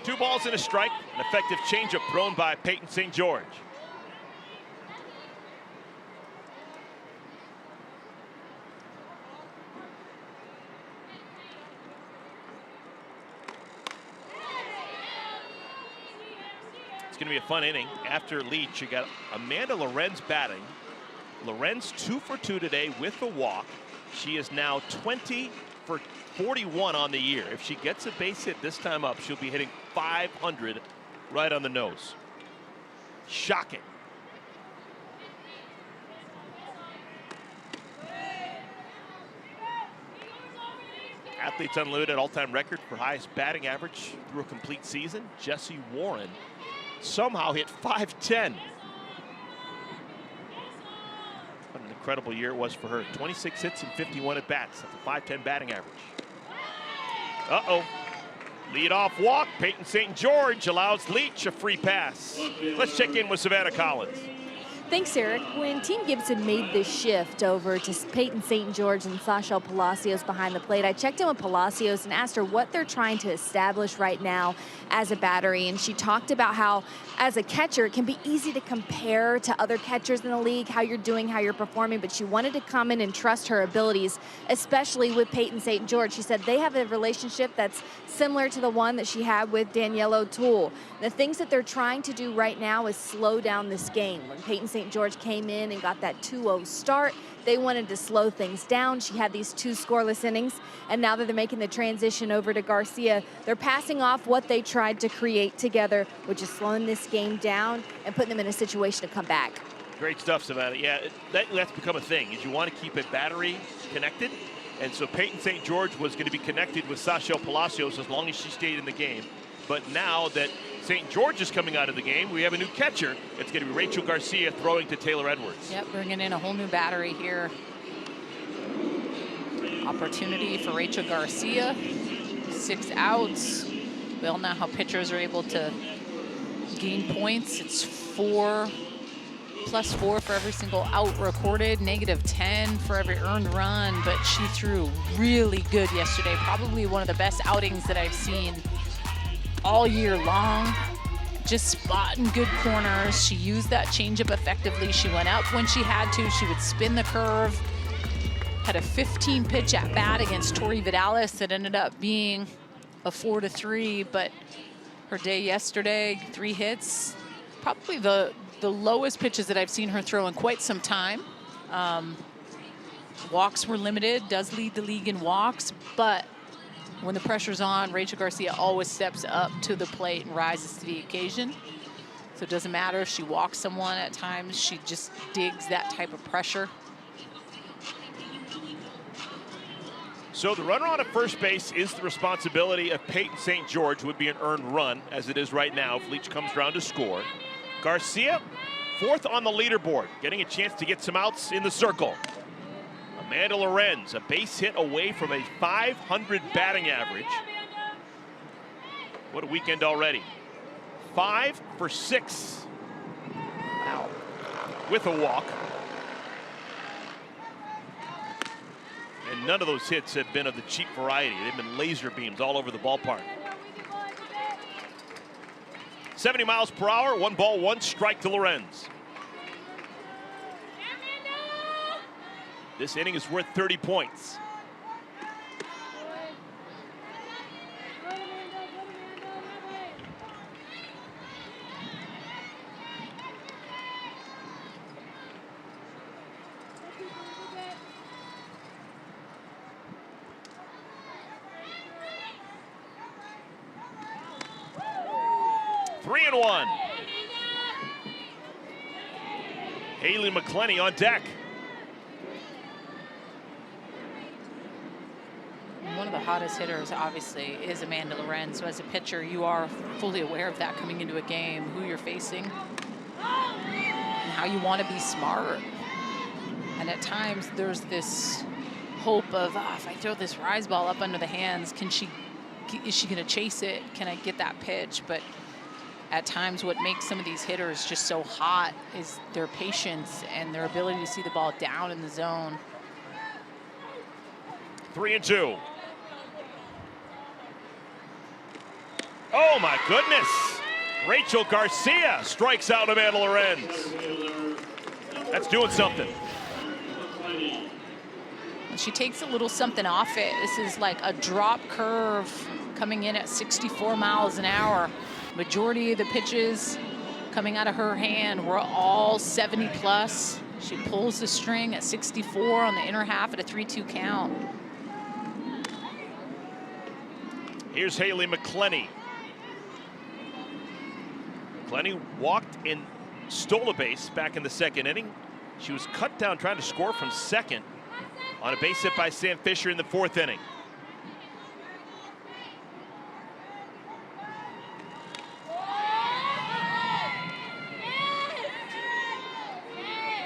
2 balls and a strike. An effective changeup thrown by Peyton St. George. It's going to be a fun inning. After Leach, you got Amanda Lorenz batting. Lorenz 2 for 2 today with a walk. She is now 20 for 41 on the year. If she gets a base hit this time up, she'll be hitting 500 right on the nose. Shocking. Athletes Unlimited all-time record for highest batting average through a complete season. Jessie Warren somehow hit 510. What an incredible year it was for her. 26 hits and 51 at bats. That's a 510 batting average. Uh-oh. Lead-off walk. Peyton St. George allows Leach a free pass. Let's check in with Savannah Collins. Thanks, Eric. When Team Gibson made this shift over to Peyton St. George and Sachel Palacios behind the plate, I checked in with Palacios and asked her what they're trying to establish right now as a battery. And she talked about how, as a catcher, it can be easy to compare to other catchers in the league, how you're doing, how you're performing, but she wanted to come in and trust her abilities, especially with Peyton St. George. She said they have a relationship that's similar to the one that she had with Danielle O'Toole. The things that they're trying to do right now is slow down this game. When Peyton St. George came in and got that 2-0 start, they wanted to slow things down. She had these 2 scoreless innings, and now that they're making the transition over to Garcia, they're passing off what they tried to create together, which is slowing this game down and putting them in a situation to come back. Great stuff, Savannah. Yeah, that's become a thing, is you want to keep a battery connected. And so Peyton St. George was going to be connected with Sachel Palacios as long as she stayed in the game. But now that St. George is coming out of the game, we have a new catcher. It's going to be Rachel Garcia throwing to Taylor Edwards. Yep, bringing in a whole new battery here. Opportunity for Rachel Garcia. 6 outs. We all know how pitchers are able to gain points. It's 4 plus 4 for every single out recorded, -10 for every earned run, but she threw really good yesterday. Probably one of the best outings that I've seen all year long. Just spotting good corners. She used that changeup effectively. She went up when she had to. She would spin the curve. Had a 15 pitch at bat against Tori Vidalis that ended up being a 4-3, but her day yesterday, 3 hits. Probably the lowest pitches that I've seen her throw in quite some time. Walks were limited, does lead the league in walks, but when the pressure's on, Rachel Garcia always steps up to the plate and rises to the occasion. So it doesn't matter if she walks someone at times, she just digs that type of pressure. So the runner on at first base is the responsibility of Peyton St. George. Would be an earned run, as it is right now, if Leach comes around to score. Garcia, 4th on the leaderboard, getting a chance to get some outs in the circle. Amanda Lorenz, a base hit away from a 500 batting average. What a weekend already. 5 for 6. Wow. With a walk. And none of those hits have been of the cheap variety. They've been laser beams all over the ballpark. 70 miles per hour, 1 ball, 1 strike to Lorenz. This inning is worth 30 points. Three and 1. Haley McClenny on deck. One of the hottest hitters, obviously, is Amanda Lorenz. So as a pitcher, you are fully aware of that coming into a game, who you're facing, and how you want to be smart. And at times, there's this hope of, if I throw this rise ball up under the hands, is she going to chase it? Can I get that pitch? But at times, what makes some of these hitters just so hot is their patience and their ability to see the ball down in the zone. 3 and 2. Oh my goodness! Rachel Garcia strikes out Amanda Lorenz. That's doing something. And she takes a little something off it. This is like a drop curve coming in at 64 miles an hour. Majority of the pitches coming out of her hand were all 70 plus. She pulls the string at 64 on the inner half at a 3-2 count. Here's Haley McClenny. McClenny walked and stole a base back in the second inning. She was cut down trying to score from second on a base hit by Sam Fisher in the fourth inning.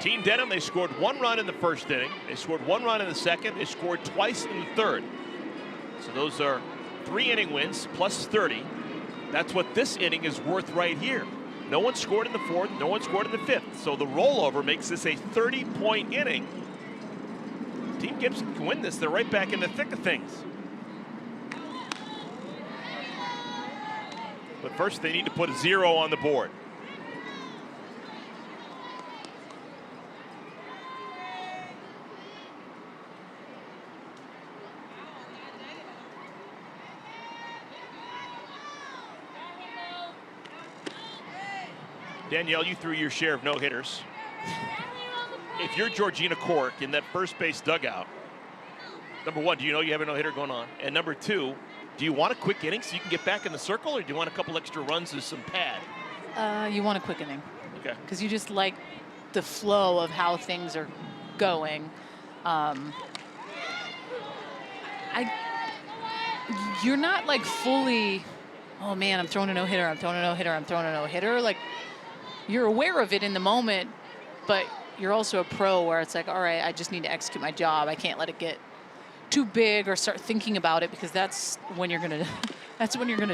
Team Denham, they scored 1 run in the first inning. They scored 1 run in the second. They scored twice in the third. So those are 3 inning wins plus 30. That's what this inning is worth right here. No one scored in the fourth, no one scored in the fifth. So the rollover makes this a 30-point inning. Team Gibson can win this. They're right back in the thick of things. But first they need to put a 0 on the board. Danielle, you threw your share of no-hitters. If you're Georgina Cork in that first base dugout, number one, do you know you have a no-hitter going on? And number two, do you want a quick inning so you can get back in the circle, or do you want a couple extra runs as some pad? You want a quick inning. Okay. Because you just like the flow of how things are going. You're not like fully, oh man, I'm throwing a no-hitter, I'm throwing a no-hitter, I'm throwing a no-hitter. Like, you're aware of it in the moment, but you're also a pro where it's like, all right, I just need to execute my job. I can't let it get too big or start thinking about it, because that's when you're gonna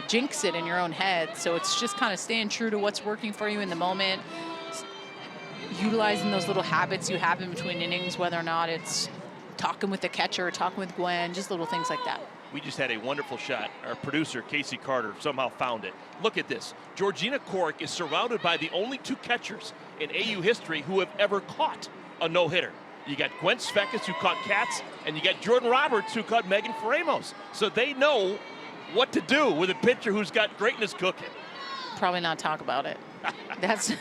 jinx it in your own head. So it's just kind of staying true to what's working for you in the moment, utilizing those little habits you have in between innings, whether or not it's talking with the catcher, talking with Gwen, just little things like that. We just had a wonderful shot. Our producer, Casey Carter, somehow found it. Look at this. Georgina Cork is surrounded by the only 2 catchers in AU history who have ever caught a no-hitter. You got Gwen Svekis, who caught Katz, and you got Jordan Roberts, who caught Megan Faramos. So they know what to do with a pitcher who's got greatness cooking. Probably not talk about it. That's...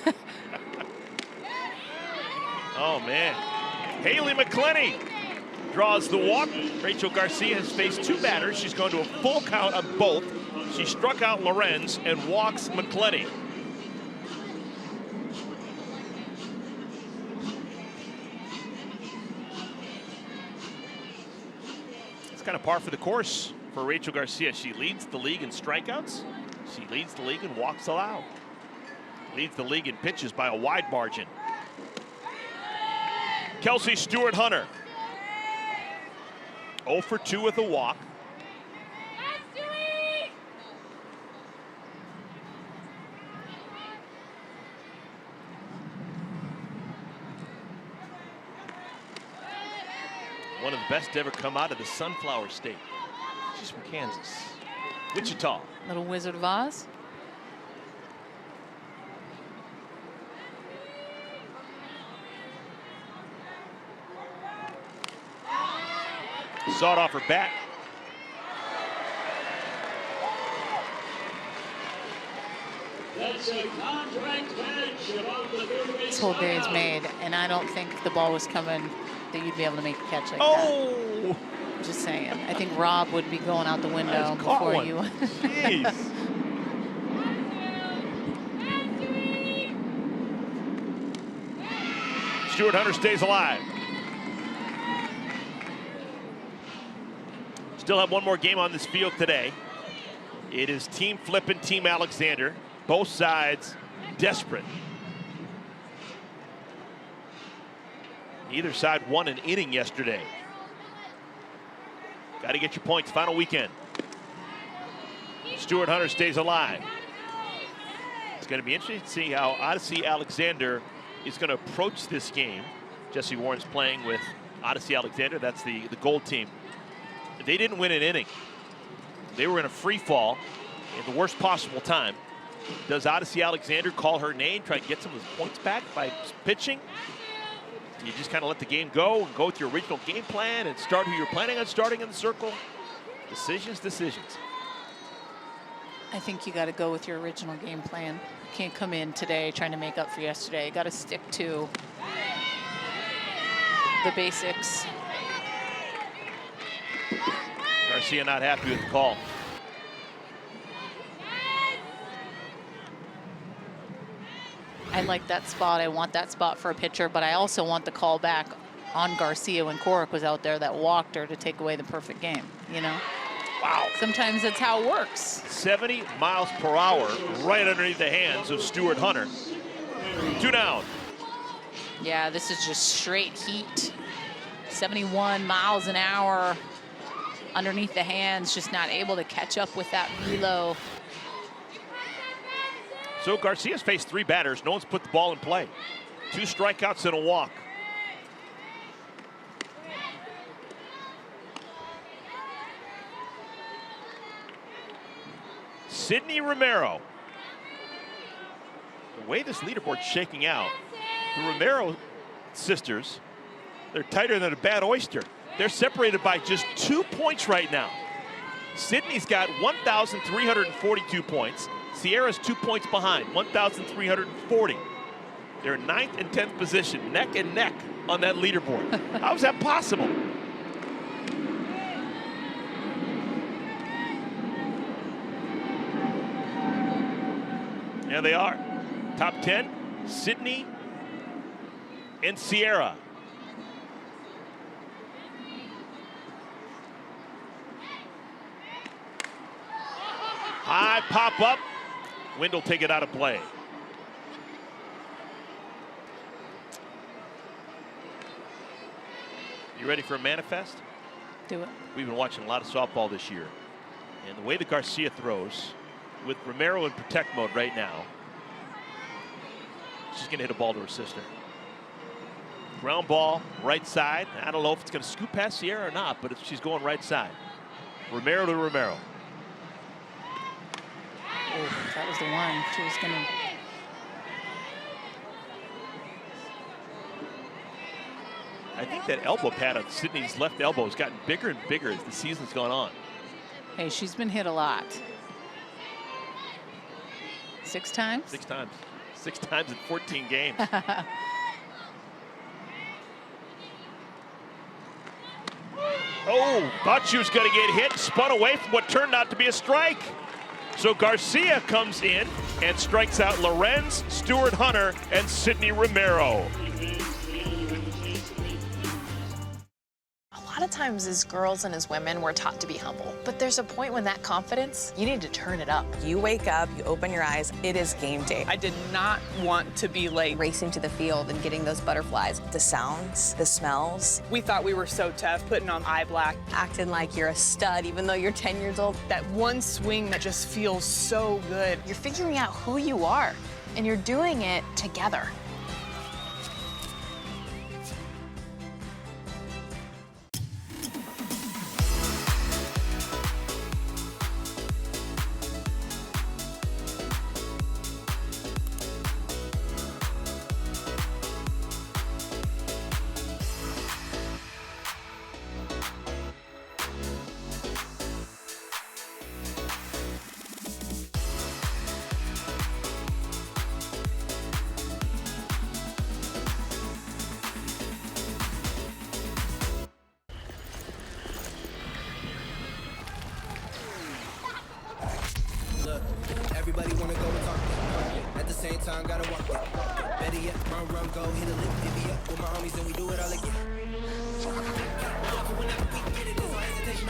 Oh, man. Haley McClenny draws the walk. Rachel Garcia has faced 2 batters. She's gone to a full count on both. She struck out Lorenz and walks McClenny. It's kind of par for the course for Rachel Garcia. She leads the league in strikeouts. She leads the league in walks allowed. Leads the league in pitches by a wide margin. Kelsey Stewart-Hunter. 0 for 2 with a walk. One of the best to ever come out of the Sunflower State. She's from Kansas. Wichita. Little Wizard of Oz. Sawed off her bat. That's a contract match above the third base This whole day is line. made, and I don't think the ball was coming that you'd be able to make a catch like that. Just saying. I think Rob would be going out the window before you. Jeez. Stewart-Hunter stays alive. Still have one more game on this field today. It is Team Flip and Team Alexander. Both sides desperate. Either side won an inning yesterday. Got to get your points. Final weekend. Stewart-Hunter stays alive. It's going to be interesting to see how Odyssey Alexander is going to approach this game. Jesse Warren's playing with Odyssey Alexander. That's the gold team. They didn't win an inning. They were in a free fall at the worst possible time. Does Odyssey Alexander call her name, try to get some of his points back by pitching? You just kind of let the game go and go with your original game plan and start who you're planning on starting in the circle? Decisions. I think you got to go with your original game plan. You can't come in today trying to make up for yesterday. You got to stick to the basics. Garcia not happy with the call. I like that spot. I want that spot for a pitcher, but I also want the call back on Garcia when Corrick was out there that walked her to take away the perfect game, you know? Wow. Sometimes that's how it works. 70 miles per hour right underneath the hands of Stuart Hunter. 2 down. Yeah, this is just straight heat. 71 miles an hour underneath the hands, just not able to catch up with that velo. So Garcia's faced 3 batters. No one's put the ball in play. 2 strikeouts and a walk. Sydney Romero. The way this leaderboard's shaking out, the Romero sisters, they're tighter than a bad oyster. They're separated by just 2 points right now. Sydney's got 1,342 points. Sierra's 2 points behind, 1,340. They're in 9th and 10th position, neck and neck on that leaderboard. How is that possible? Yeah, they are. Top 10, Sydney and Sierra. High pop up. Wind will take it out of play. You ready for a manifest? Do it. We've been watching a lot of softball this year. And the way that Garcia throws, with Romero in protect mode right now, she's going to hit a ball to her sister. Ground ball, right side. I don't know if it's going to scoop past Sierra or not, but she's going right side. Romero to Romero. Oh, that was the one. She was going to. I think that elbow pad on Sydney's left elbow has gotten bigger and bigger as the season's gone on. Hey, she's been hit a lot. 6 times? 6 times. 6 times in 14 games. Oh, thought she was going to get hit, spun away from what turned out to be a strike. So Garcia comes in and strikes out Lorenz, Stuart Hunter, and Sydney Romero. A lot of times as girls and as women, we're taught to be humble. But there's a point when that confidence, you need to turn it up. You wake up, you open your eyes, it is game day. I did not want to be late. Racing to the field and getting those butterflies. The sounds, the smells. We thought we were so tough, putting on eye black. Acting like you're a stud even though you're 10 years old. That one swing that just feels so good. You're figuring out who you are, and you're doing it together. Everybody wanna go and talk it. At the same time, gotta walk it. Better yet, run, go, hit a lip, divvy up with my homies, and we do it all again. Whenever we get it, there's no hesitation.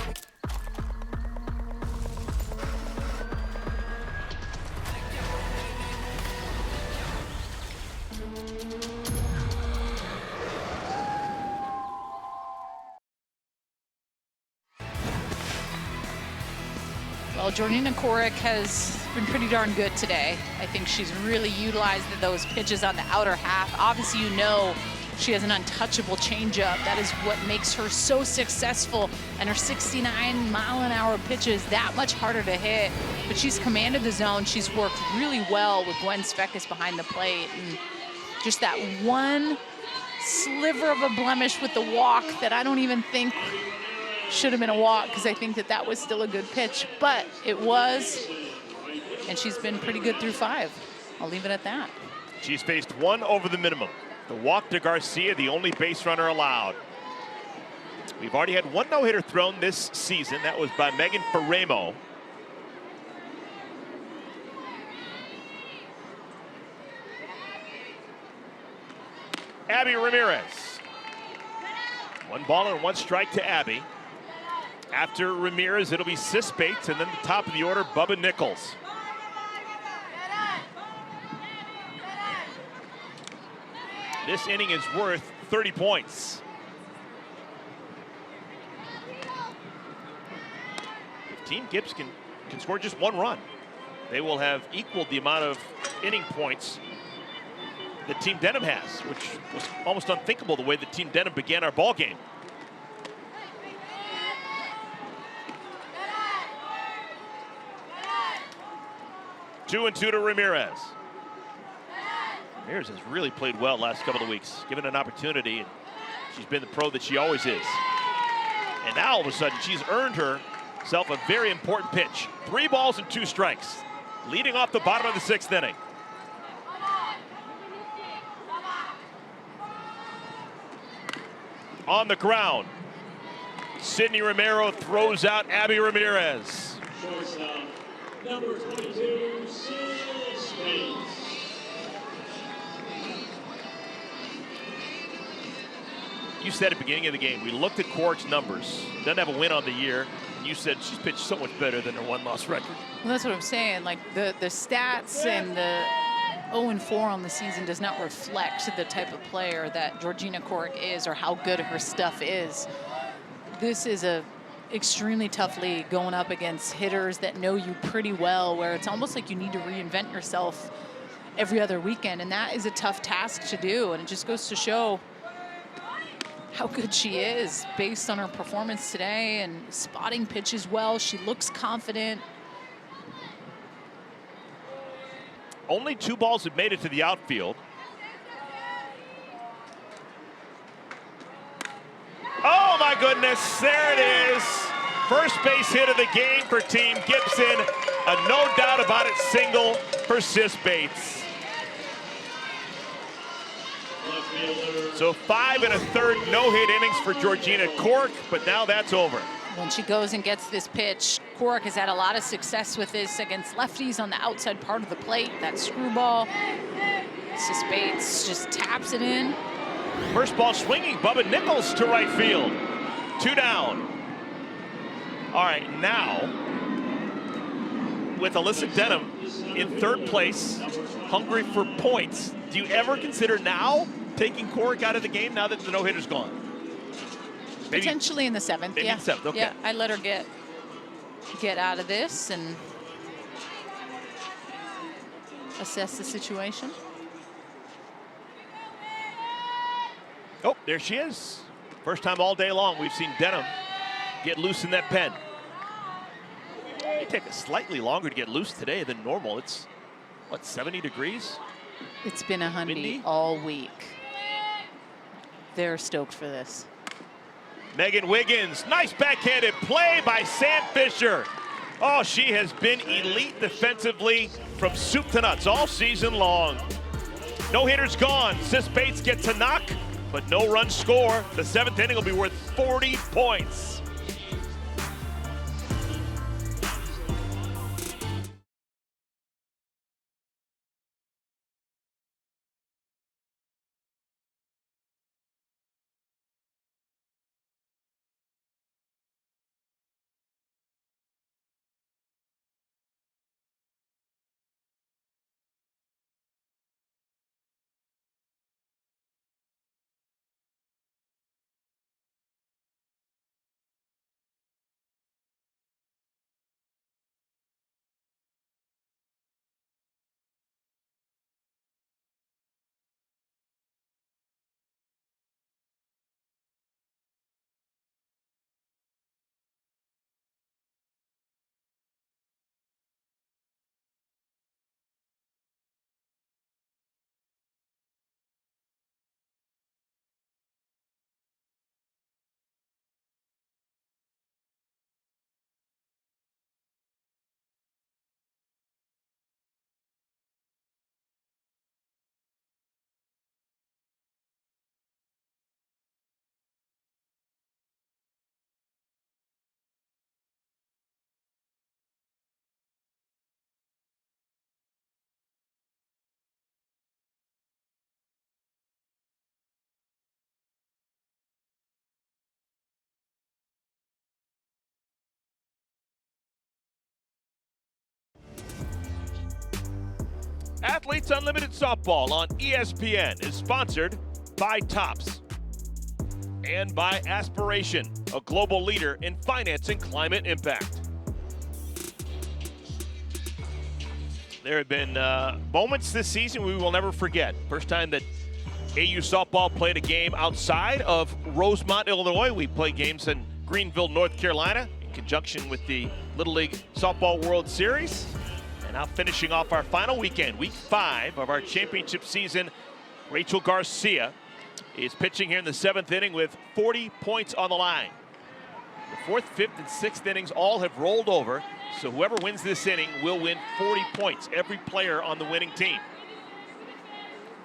Well, Jordina Corrick has been pretty darn good today. I think she's really utilized those pitches on the outer half. Obviously, you know she has an untouchable changeup. That is what makes her so successful. And her 69-mile-an-hour pitches that much harder to hit. But she's commanded the zone. She's worked really well with Gwen Speckis behind the plate. And just that one sliver of a blemish with the walk that I don't even think should have been a walk, because I think that was still a good pitch, but it was, and she's been pretty good through 5. I'll leave it at that. She's faced 1 over the minimum. The walk to Garcia, the only base runner allowed. We've already had 1 no-hitter thrown this season. That was by Megan Faremo. Abby Ramirez. 1 ball and 1 strike to Abby. After Ramirez, it'll be Sis Bates, and then the top of the order, Bubba Nichols. This inning is worth 30 points. If Team Gibbs can score just 1 run, they will have equaled the amount of inning points that Team Denham has, which was almost unthinkable the way that Team Denham began our ball game. Two and two to Ramirez. Ramirez has really played well last couple of weeks, given an opportunity, and she's been the pro that she always is. And now all of a sudden she's earned herself a very important pitch. 3 balls and 2 strikes, leading off the bottom of the 6th inning. On the ground, Sydney Romero throws out Abby Ramirez. Shortstop, number 22, Sis Bates. You said at the beginning of the game, we looked at Cork's numbers. Doesn't have a win on the year. And you said she's pitched so much better than her 1-loss record. Well, that's what I'm saying. Like the stats and the 0-4 on the season does not reflect the type of player that Georgina Cork is or how good her stuff is. This is a extremely tough league going up against hitters that know you pretty well, where it's almost like you need to reinvent yourself every other weekend, and that is a tough task to do, and it just goes to show how good she is based on her performance today and spotting pitches well. She looks confident. Only 2 balls have made it to the outfield. Oh my goodness, there it is. First base hit of the game for Team Gibson. A no doubt about it single for Sis Bates. So 5 1/3 no-hit innings for Georgina Cork, but now that's over. When she goes and gets this pitch, Cork has had a lot of success with this against lefties on the outside part of the plate. That screwball. Sis Bates just taps it in. First ball swinging, Bubba Nichols to right field. 2 down. All right, now with Alyssa Denham in 3rd place, hungry for points. Do you ever consider now taking Cork out of the game now that the no-hitter's gone? Maybe, potentially in the 7th. Maybe yeah. in the 7th, okay. Yeah, I let her get out of this and assess the situation. Oh, there she is. First time all day long we've seen Denham get loose in that pen. It take slightly longer to get loose today than normal. It's, what, 70 degrees? It's been a windy all week. They're stoked for this. Megan Wiggins, nice backhanded play by Sam Fisher. Oh, she has been elite defensively from soup to nuts all season long. No hitters gone. Sis Bates gets a knock, but no run score. The 7th inning will be worth 40 points. Athletes Unlimited Softball on ESPN is sponsored by Tops and by Aspiration, a global leader in financing climate impact. There have been moments this season we will never forget. First time that AU softball played a game outside of Rosemont, Illinois. We play games in Greenville, North Carolina, in conjunction with the Little League Softball World Series. And now finishing off our final weekend, week 5 of our championship season, Rachel Garcia is pitching here in the 7th inning with 40 points on the line. The 4th, 5th, and 6th innings all have rolled over, so whoever wins this inning will win 40 points, every player on the winning team.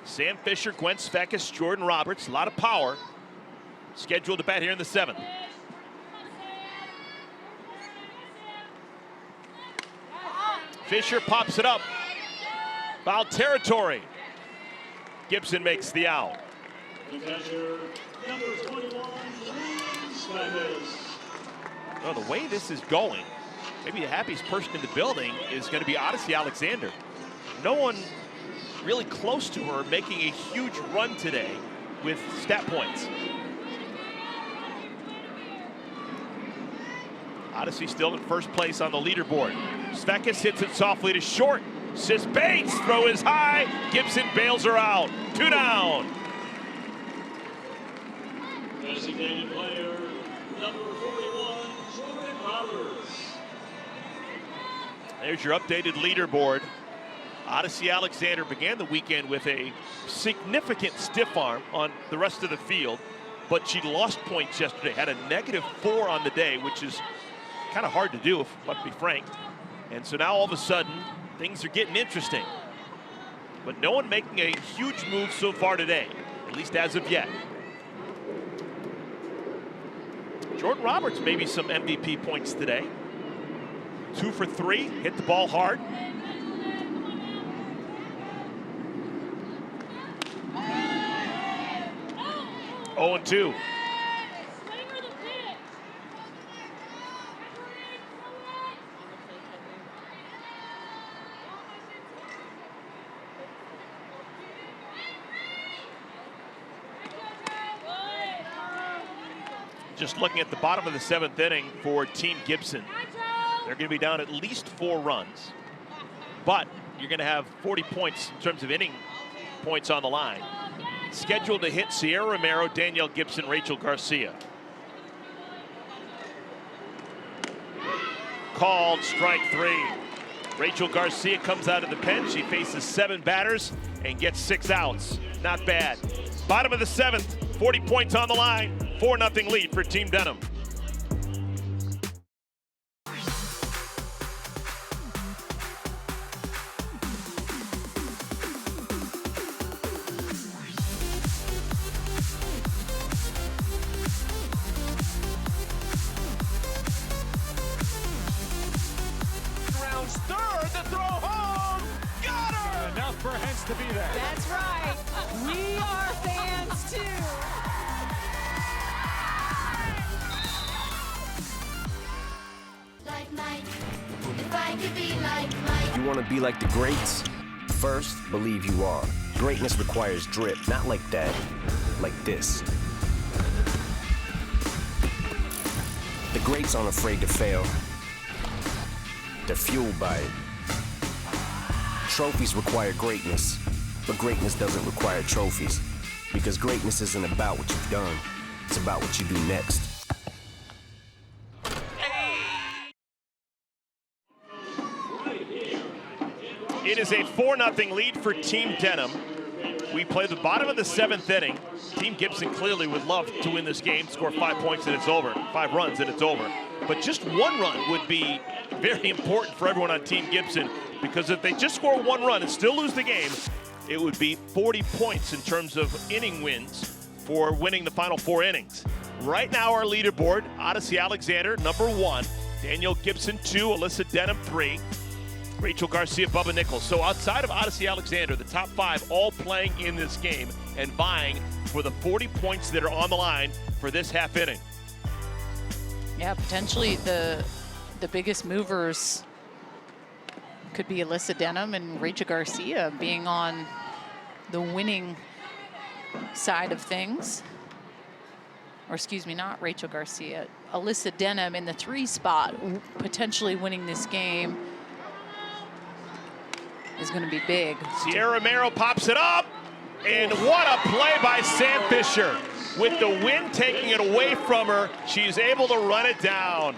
Sam Fisher, Gwen Svekis, Jordan Roberts, a lot of power, scheduled to bat here in the 7th. Fisher pops it up. Foul territory. Gibson makes the out. The catcher, number 21, Svekis. Well, the way this is going, maybe the happiest person in the building is going to be Odyssey Alexander. No one really close to her making a huge run today with stat points. Odyssey still in first place on the leaderboard. Svekis hits it softly to short. Sis Bates, throw is high. Gibson bails her out. 2 down. Designated player, number 41, Jordan Roberts. There's your updated leaderboard. Odyssey Alexander began the weekend with a significant stiff arm on the rest of the field, but she lost points yesterday, had a -4 on the day, which is kind of hard to do, if I have to be frank. And so now all of a sudden, things are getting interesting. But no one making a huge move so far today, at least as of yet. Jordan Roberts, maybe some MVP points today. 2 for 3, hit the ball hard. Oh, and 2. Just looking at the bottom of the 7th inning for Team Gibson. They're going to be down at least 4 runs. But you're going to have 40 points in terms of inning points on the line. Scheduled to hit Sierra Romero, Danielle Gibson, Rachel Garcia. Called strike 3. Rachel Garcia comes out of the pen. She faces 7 batters and gets 6 outs. Not bad. Bottom of the 7th, 40 points on the line. 4-0 lead for Team Denham. Rounds third, the throw home. Got her! Enough for Hens to be there. That's right. We are fans too. Like Mike, if I could be like Mike. You want to be like the greats? First, believe you are. Greatness requires drip, not like that, like this. The greats aren't afraid to fail. They're fueled by it. Trophies require greatness, but greatness doesn't require trophies. Because greatness isn't about what you've done, it's about what you do next. It is a 4-0 lead for Team Denham. We play the bottom of the 7th inning. Team Gibson clearly would love to win this game, score 5 points and it's over, 5 runs and it's over. But just 1 run would be very important for everyone on Team Gibson, because if they just score 1 run and still lose the game, it would be 40 points in terms of inning wins for winning the final 4 innings. Right now our leaderboard, Odyssey Alexander, number 1, Danielle Gibson 2, Alyssa Denham 3, Rachel Garcia, Bubba Nichols. So outside of Odyssey Alexander, the top 5 all playing in this game and vying for the 40 points that are on the line for this half inning. Yeah, potentially the biggest movers Could be Alyssa Denham and Rachel Garcia being on the winning side of things. Or excuse me, not Rachel Garcia. Alyssa Denham in the 3 spot, potentially winning this game is going to be big. Sierra Romero pops it up, and what a play by Sam Fisher. With the wind taking it away from her, she's able to run it down.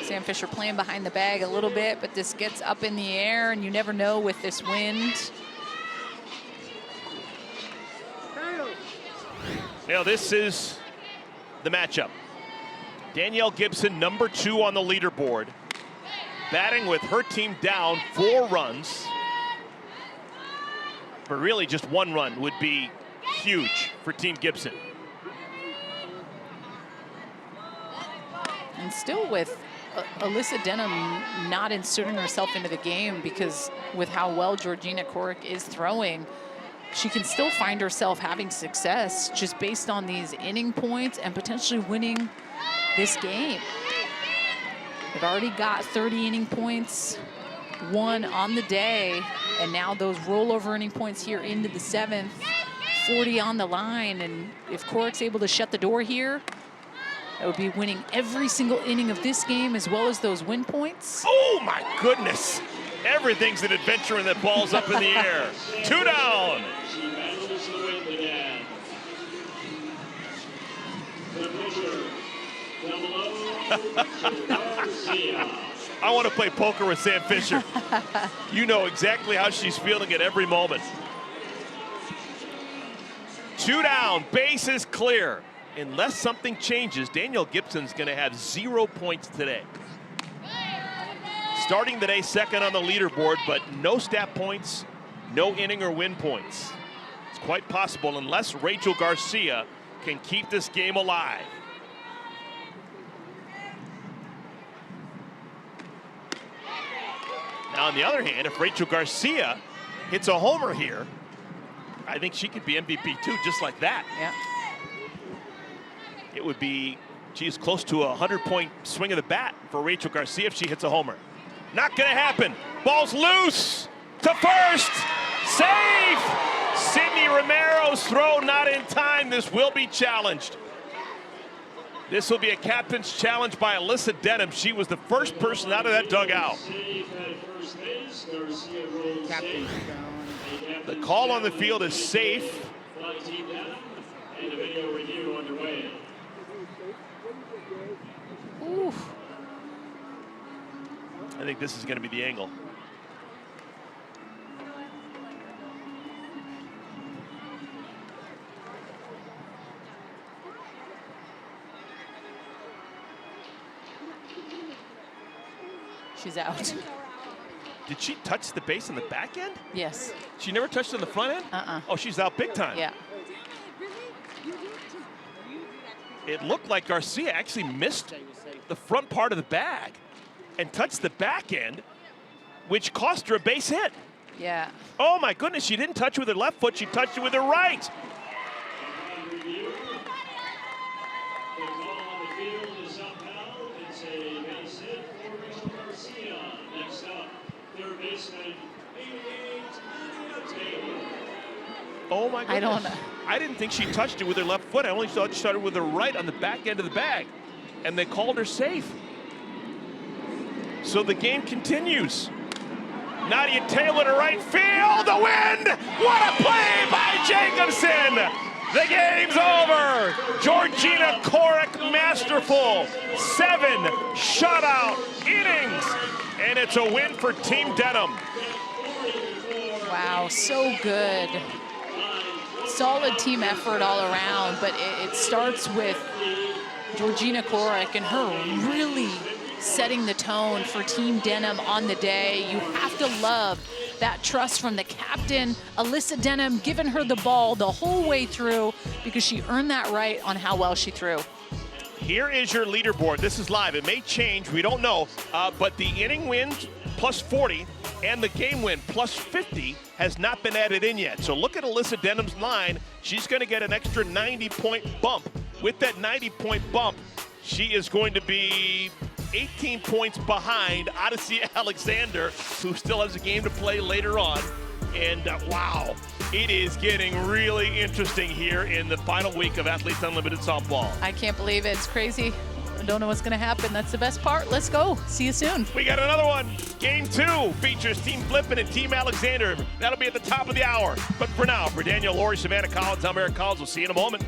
Sam Fisher playing behind the bag a little bit, but this gets up in the air, and you never know with this wind. Now this is the matchup. Danielle Gibson, number 2 on the leaderboard, batting with her team down 4 runs. But really just 1 run would be huge for Team Gibson. And still with Alyssa Denham not inserting herself into the game, because with how well Georgina Korek is throwing, she can still find herself having success just based on these inning points and potentially winning this game. They've already got 30 inning points, 1 on the day, and now those rollover inning points here into the 7th, 40 on the line. And if Korek's able to shut the door here, that would be winning every single inning of this game as well as those win points. Oh my goodness. Everything's an adventure when that ball's up in the air. 2 down. I want to play poker with Sam Fisher. You know exactly how she's feeling at every moment. 2 down, bases clear. Unless something changes, Danielle Gibson's going to have 0 points today. Starting the day 2nd on the leaderboard, but no stat points, no inning or win points. It's quite possible unless Rachel Garcia can keep this game alive. Now, on the other hand, if Rachel Garcia hits a homer here, I think she could be MVP too, just like that. Yeah. It would be, geez, close to a 100-point swing of the bat for Rachel Garcia if she hits a homer. Not gonna happen. Ball's loose to first. Safe! Sydney Romero's throw not in time. This will be challenged. This will be a captain's challenge by Alyssa Denham. She was the first person out of that dugout. The call on the field is safe. Ooh. I think this is going to be the angle. She's out. Did she touch the base on the back end? Yes. She never touched on the front end? Oh, she's out big time. Yeah. It looked like Garcia actually missed the front part of the bag and touched the back end, which cost her a base hit. Yeah. Oh my goodness, she didn't touch with her left foot, she touched it with her right. Oh my goodness. I didn't think she touched it with her left foot. I only thought she started with her right on the back end of the bag. And they called her safe. So the game continues. Nadia Taylor to right field, the wind! What a play by Jacobson! The game's over! Georgina Korek masterful. 7 shutout innings. And it's a win for Team Denham. Wow, so good. Solid team effort all around, but it starts with Georgina Korek and her really setting the tone for Team Denham on the day. You have to love that trust from the captain, Alyssa Denham, giving her the ball the whole way through because she earned that right on how well she threw. Here is your leaderboard. This is live. It may change. We don't know. But the inning wins plus 40 and the game win plus 50 has not been added in yet. So look at Alyssa Denham's line. She's going to get an extra 90-point bump. With that 90-point bump, She is going to be 18 points behind Odyssey Alexander, who still has a game to play later on. And wow, it is getting really interesting here in the final week of Athletes Unlimited softball. I can't believe it. It's crazy. I don't know what's going to happen. That's the best part. Let's go. See you soon. We got another one. Game 2 features Team Flippin and Team Alexander. That'll be at the top of the hour. But for now, for Daniel, Lori, Savannah Collins, I'm Eric Collins. We'll see you in a moment.